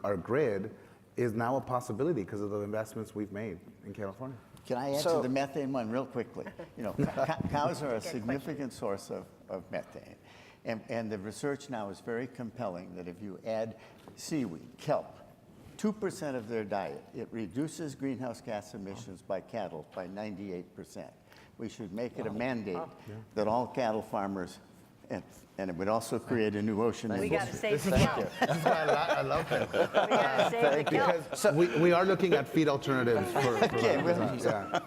S4: our grid is now a possibility because of the investments we've made in California.
S6: Can I add to the methane one real quickly? Cows are a significant source of methane. And the research now is very compelling that if you add seaweed, kelp, 2% of their diet, it reduces greenhouse gas emissions by cattle by 98%. We should make it a mandate that all cattle farmers, and it would also create a new ocean
S3: We
S6: industry.
S3: got to save the kelp.
S4: I love that.
S3: We got to save the kelp.
S4: Because we are looking at feed alternatives for
S2: Okay,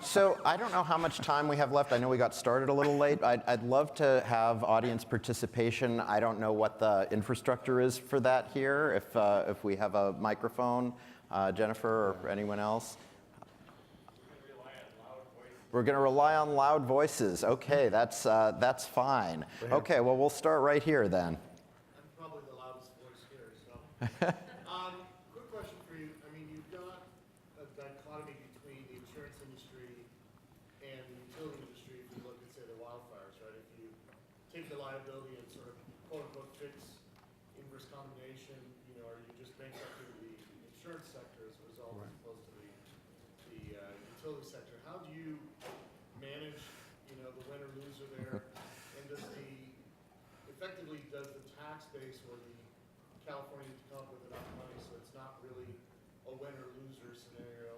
S2: so I don't know how much time we have left. I know we got started a little late. I'd love to have audience participation. I don't know what the infrastructure is for that here, if we have a microphone, Jennifer or anyone else. We're going to rely on loud voices. Okay, that's fine. Okay, well, we'll start right here then.
S7: I'm probably the loudest voice here, so. Quick question for you. I mean, you've got a dichotomy between the insurance industry and the utility industry if you look at, say, the wildfires, right? If you take the liability and sort of quote-unquote fix inverse condemnation, are you just bankrupting the insurance sector as a result as opposed to the utility sector? How do you manage, the winner loser there? And does the tax base or the California come up with enough money so it's not really a winner loser scenario?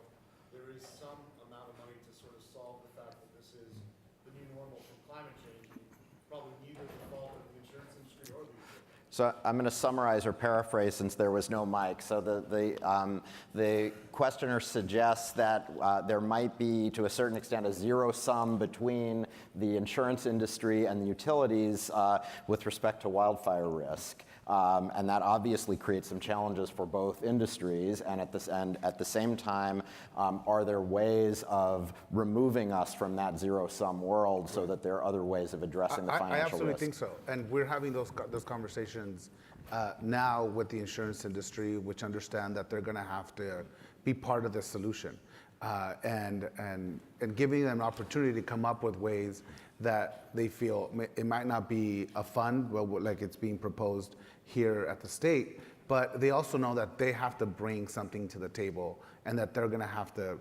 S7: There is some amount of money to sort of solve the fact that this is the new normal from climate change, and probably neither the fault of the insurance industry or the utility.
S2: So I'm going to summarize or paraphrase since there was no mic. So the questioner suggests that there might be, to a certain extent, a zero sum between the insurance industry and the utilities with respect to wildfire risk. And that obviously creates some challenges for both industries. And at the same time, are there ways of removing us from that zero-sum world so that there are other ways of addressing the financial risk?
S4: I absolutely think so. And we're having those conversations now with the insurance industry, which understand that they're going to have to be part of the solution. And giving them an opportunity to come up with ways that they feel it might not be a fund, like it's being proposed here at the state, but they also know that they have to bring something to the table and that they're going to have to,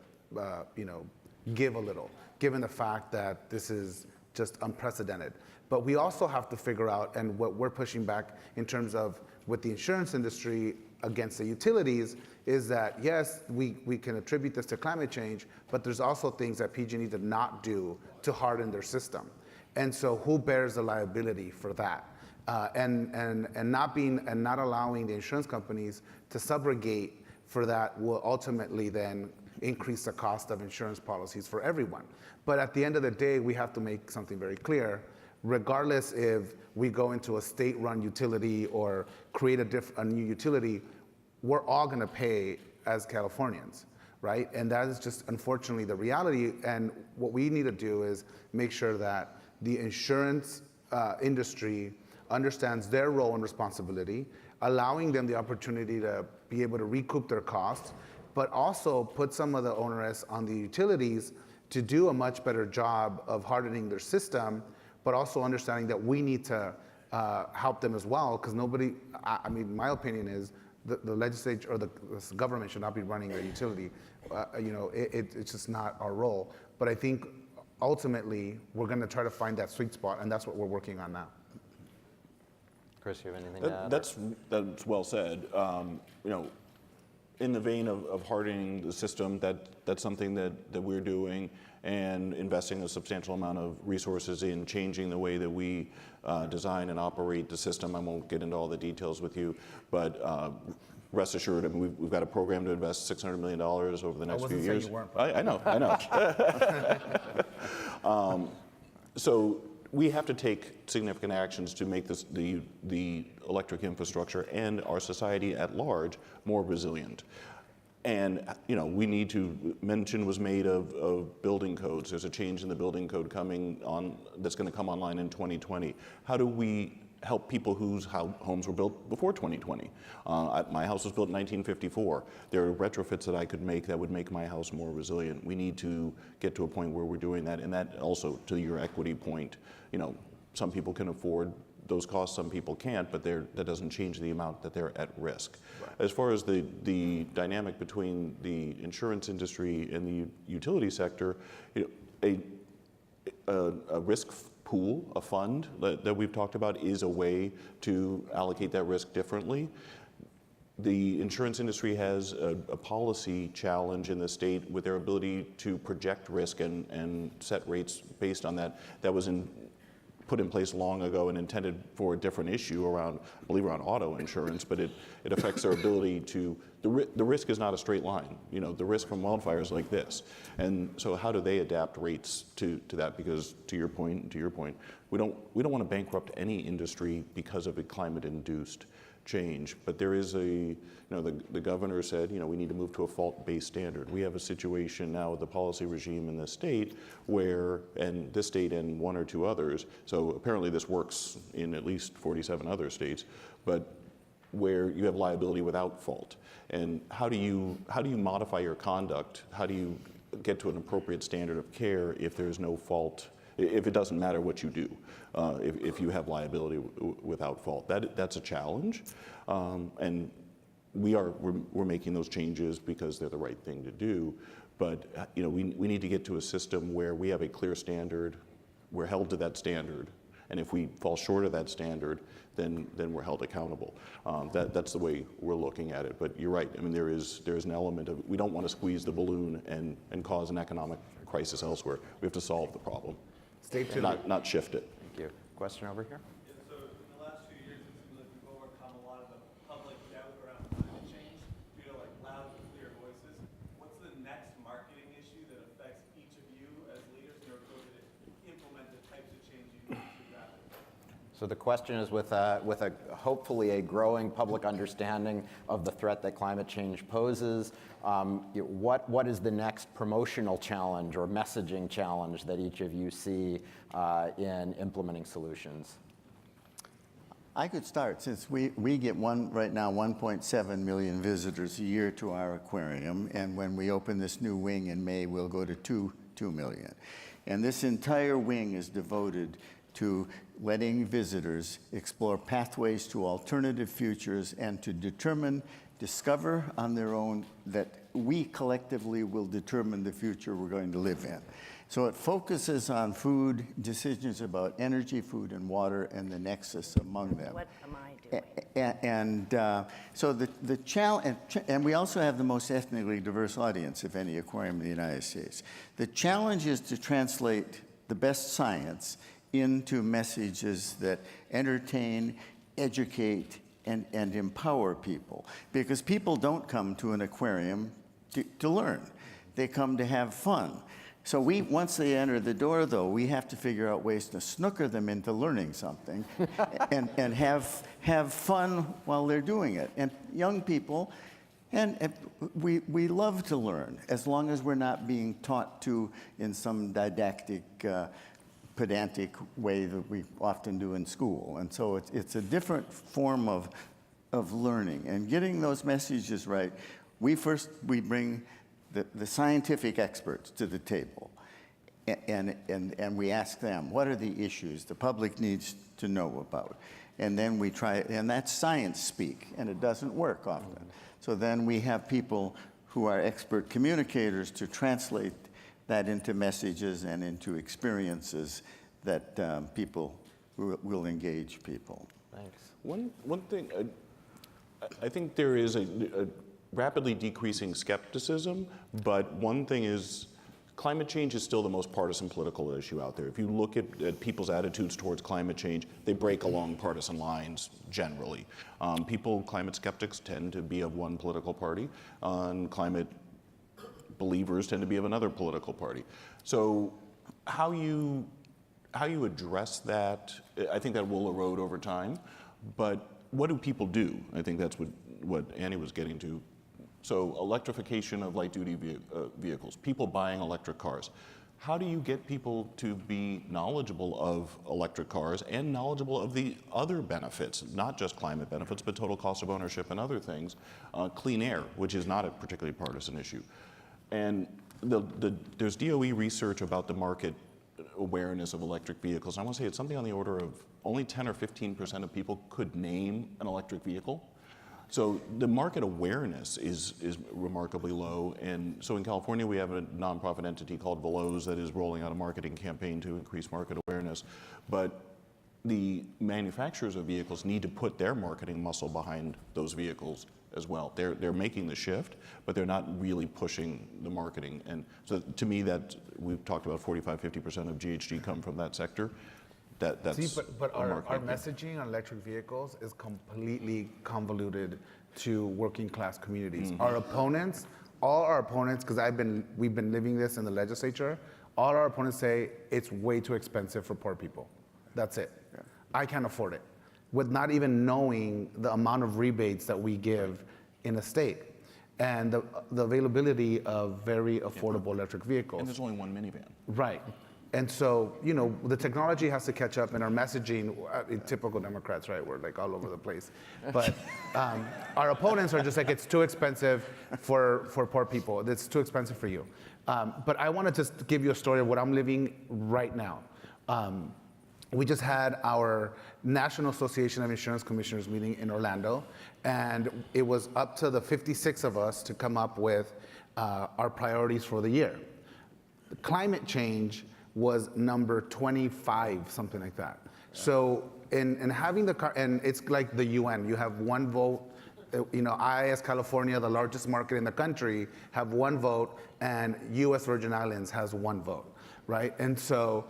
S4: give a little, given the fact that this is just unprecedented. But we also have to figure out, and what we're pushing back in terms of with the insurance industry against the utilities, is that yes, we can attribute this to climate change, but there's also things that PG&E did not do to harden their system. And so who bears the liability for that? And not allowing the insurance companies to subrogate for that will ultimately then increase the cost of insurance policies for everyone. But at the end of the day, we have to make something very clear. Regardless if we go into a state-run utility or create a new utility, we're all going to pay as Californians, right? And that is just unfortunately the reality. And what we need to do is make sure that the insurance industry understands their role and responsibility, allowing them the opportunity to be able to recoup their costs, but also put some of the onus on the utilities to do a much better job of hardening their system, but also understanding that we need to help them as well, because my opinion is the legislature or the government should not be running a utility. It's just not our role. But I think ultimately we're going to try to find that sweet spot, and that's what we're working on now.
S2: Chris, you have anything to add?
S5: That's well said. In the vein of hardening the system, that's something that we're doing, and investing a substantial amount of resources in changing the way that we design and operate the system. I won't get into all the details with you, but rest assured, we've got a program to invest $600 million over the next few years.
S4: You weren't,
S5: I know. So we have to take significant actions to make the electric infrastructure and our society at large more resilient. And we need to, mention was made of building codes. There's a change in the building code coming on that's going to come online in 2020. How do we help people whose homes were built before 2020? My house was built in 1954. There are retrofits that I could make that would make my house more resilient. We need to get to a point where we're doing that, and that also, to your equity point, some people can afford those costs, some people can't, but that doesn't change the amount that they're at risk. Right. As far as the dynamic between the insurance industry and the utility sector, a risk pool, a fund that we've talked about is a way to allocate that risk differently. The insurance industry has a policy challenge in the state with their ability to project risk and set rates based on that. That was put in place long ago and intended for a different issue around, I believe, around auto insurance, but it affects their ability to, the risk is not a straight line. You know, the risk from wildfires like this. And so how do they adapt rates to that? Because to your point, we don't want to bankrupt any industry because of a climate-induced change, but there is the governor said, we need to move to a fault-based standard. We have a situation now with the policy regime in the state and this state and one or two others, so apparently this works in at least 47 other states, but where you have liability without fault. And how do you modify your conduct? How do you get to an appropriate standard of care if there's no fault, if it doesn't matter what you do, if you have liability without fault? That's a challenge, and we're making those changes because they're the right thing to do. But we need to get to a system where we have a clear standard, we're held to that standard, and if we fall short of that standard, then we're held accountable. That's the way we're looking at it. But you're right. I mean, there is an element of we don't want to squeeze the balloon and cause an economic crisis elsewhere. We have to solve the problem.
S4: Stay tuned.
S5: Not shift it.
S2: Thank you. Question over here?
S8: Yeah, so in the last few years, it seems like we've overcome a lot of the public doubt around climate change due to loud and clear voices. What's the next marketing issue that affects each of you as leaders in your ability to implement the types of change you need to rapidly?
S2: So the question is with a hopefully a growing public understanding of the threat that climate change poses, what is the next promotional challenge or messaging challenge that each of you see in implementing solutions?
S6: I could start, since we get right now 1.7 million visitors a year to our aquarium, and when we open this new wing in May, we'll go to 2 million. And this entire wing is devoted to letting visitors explore pathways to alternative futures and to discover on their own that we collectively will determine the future we're going to live in. So it focuses on food, decisions about energy, food, and water, and the nexus among them.
S3: What am I doing?
S6: So the challenge, and we also have the most ethnically diverse audience of any aquarium in the United States. The challenge is to translate the best science into messages that entertain, educate, and empower people. Because people don't come to an aquarium to learn. They come to have fun. So once they enter the door, though, we have to figure out ways to snooker them into learning something and have fun while they're doing it. And young people, and we love to learn, as long as we're not being taught to in some didactic, pedantic way that we often do in school. And so it's a different form of learning. And getting those messages right, we bring the scientific experts to the table. And we ask them, what are the issues the public needs to know about? And then we try, and that's science speak, and it doesn't work often. So then we have people who are expert communicators to translate that into messages and into experiences that people will engage people.
S2: Thanks.
S5: One thing, I think there is a rapidly decreasing skepticism, but one thing is climate change is still the most partisan political issue out there. If you look at people's attitudes towards climate change, they break along partisan lines generally. Climate skeptics tend to be of one political party, and climate believers tend to be of another political party. So how you address that, I think that will erode over time, but what do people do? I think that's what Annie was getting to. So electrification of light-duty vehicles, people buying electric cars. How do you get people to be knowledgeable of electric cars and knowledgeable of the other benefits, not just climate benefits, but total cost of ownership and other things? Clean air, which is not a particularly partisan issue. And there's DOE research about the market awareness of electric vehicles. I want to say it's something on the order of only 10 or 15% of people could name an electric vehicle. So the market awareness is remarkably low. And so in California, we have a nonprofit entity called Veloz that is rolling out a marketing campaign to increase market awareness. But the manufacturers of vehicles need to put their marketing muscle behind those vehicles as well. They're making the shift, but they're not really pushing the marketing. And so to me, that we've talked about 45–50% of GHG come from that sector. That's
S4: See, but
S5: a
S4: our
S5: marketing thing.
S4: messaging on electric vehicles is completely convoluted to working class communities. Our opponents, all our opponents, because we've been living this in the legislature, all our opponents say it's way too expensive for poor people. That's it. Yeah. I can't afford it, with not even knowing the amount of rebates that we give in a state and the availability of very affordable electric vehicles.
S5: And there's only one minivan.
S4: Right. And so, the technology has to catch up in our messaging. Typical Democrats, right? We're like all over the place. But our opponents are just like, it's too expensive for poor people. It's too expensive for you. But I want to just give you a story of what I'm living right now. We just had our National Association of Insurance Commissioners meeting in Orlando, and it was up to the 56 of us to come up with our priorities for the year. Climate change was number 25, something like that. Yeah. So in having and it's like the UN, you have one vote. I, as California, the largest market in the country, have one vote, and U.S. Virgin Islands has one vote, right? And so,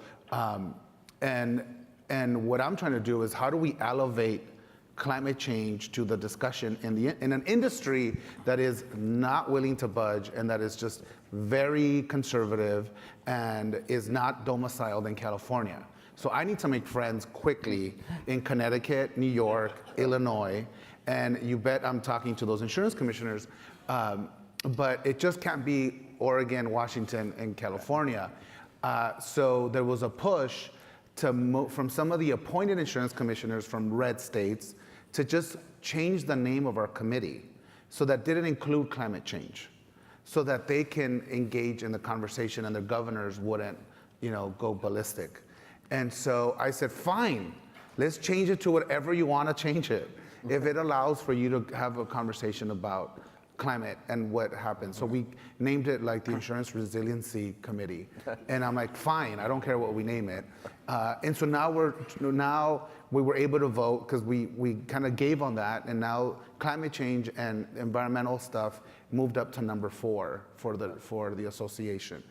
S4: and what I'm trying to do is how do we elevate climate change to the discussion in an industry that is not willing to budge and that is just very conservative and is not domiciled in California. So I need to make friends quickly in Connecticut, New York, Illinois, and you bet I'm talking to those insurance commissioners, but it just can't be Oregon, Washington, and California. So there was a push to move from some of the appointed insurance commissioners from red states to just change the name of our committee so that didn't include climate change, so that they can engage in the conversation and their governors wouldn't, go ballistic. And so I said, fine, let's change it to whatever you want to change it, if it allows for you to have a conversation about climate and what happens. So we named it like the Insurance Resiliency Committee. And I'm like, fine, I don't care what we name it. And so now we were able to vote because we kind of gave on that, and now climate change and environmental stuff moved up to number 4 for the association.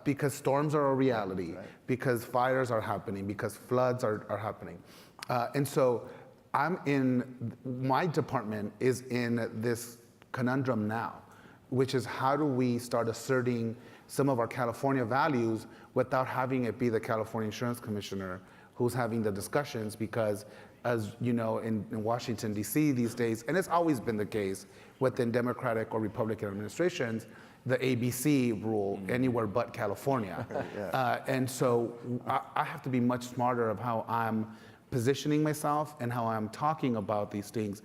S4: Because storms are a reality, right. Because fires are happening, because floods are happening. And so my department is in this conundrum now, which is how do we start asserting some of our California values without having it be the California Insurance Commissioner who's having the discussions, because as you know, in Washington, D.C. these days, and it's always been the case within Democratic or Republican administrations, the ABC rule, anywhere but California. Yeah. And so I have to be much smarter of how I'm positioning myself and how I'm talking about these things.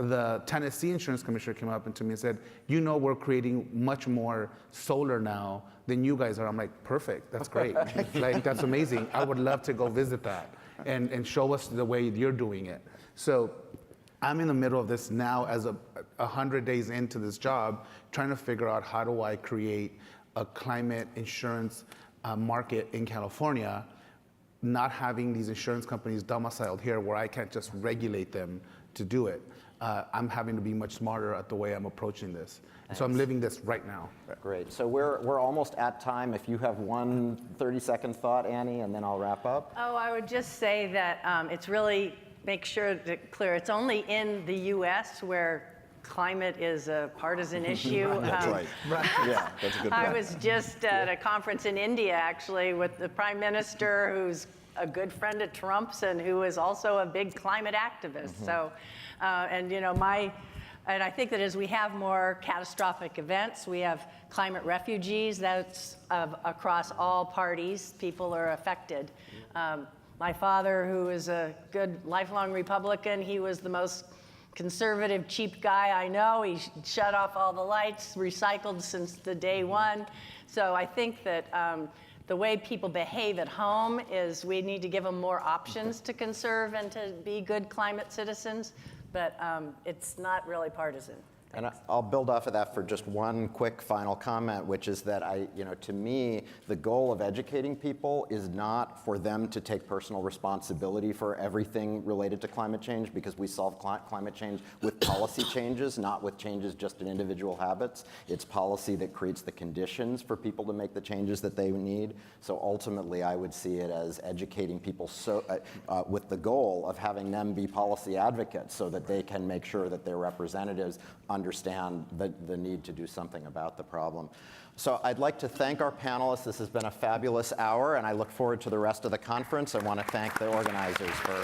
S4: The Tennessee Insurance Commissioner came up to me and said, we're creating much more solar now than you guys are. I'm like, perfect, that's great. Like, that's amazing. I would love to go visit that and show us the way you're doing it. So I'm in the middle of this now as 100 days into this job, trying to figure out how do I create a climate insurance market in California, not having these insurance companies domiciled here where I can't just regulate them to do it. I'm having to be much smarter at the way I'm approaching this. So I'm living this right now.
S2: Great. So we're almost at time. If you have one 30-second thought, Annie, and then I'll wrap up.
S3: Oh, I would just say that it's really, make sure to clear, it's only in the U.S. where climate is a partisan issue.
S5: That's right. Yeah, that's a good point.
S3: I was just at a conference in India, actually, with the Prime Minister, who's a good friend of Trump's and who is also a big climate activist. Mm-hmm. So, and I think that as we have more catastrophic events, we have climate refugees, that's across all parties, people are affected. My father, who is a good lifelong Republican, he was the most conservative, cheap guy I know. He shut off all the lights, recycled since the day one. So I think that the way people behave at home is we need to give them more options to conserve and to be good climate citizens, but it's not really partisan.
S2: And I'll build off of that for just one quick final comment, which is that to me, the goal of educating people is not for them to take personal responsibility for everything related to climate change, because we solve climate change with policy changes, not with changes just in individual habits. It's policy that creates the conditions for people to make the changes that they need. So ultimately, I would see it as educating people with the goal of having them be policy advocates so that they can make sure that their representatives understand the need to do something about the problem. So I'd like to thank our panelists. This has been a fabulous hour, and I look forward to the rest of the conference. I want to thank the organizers for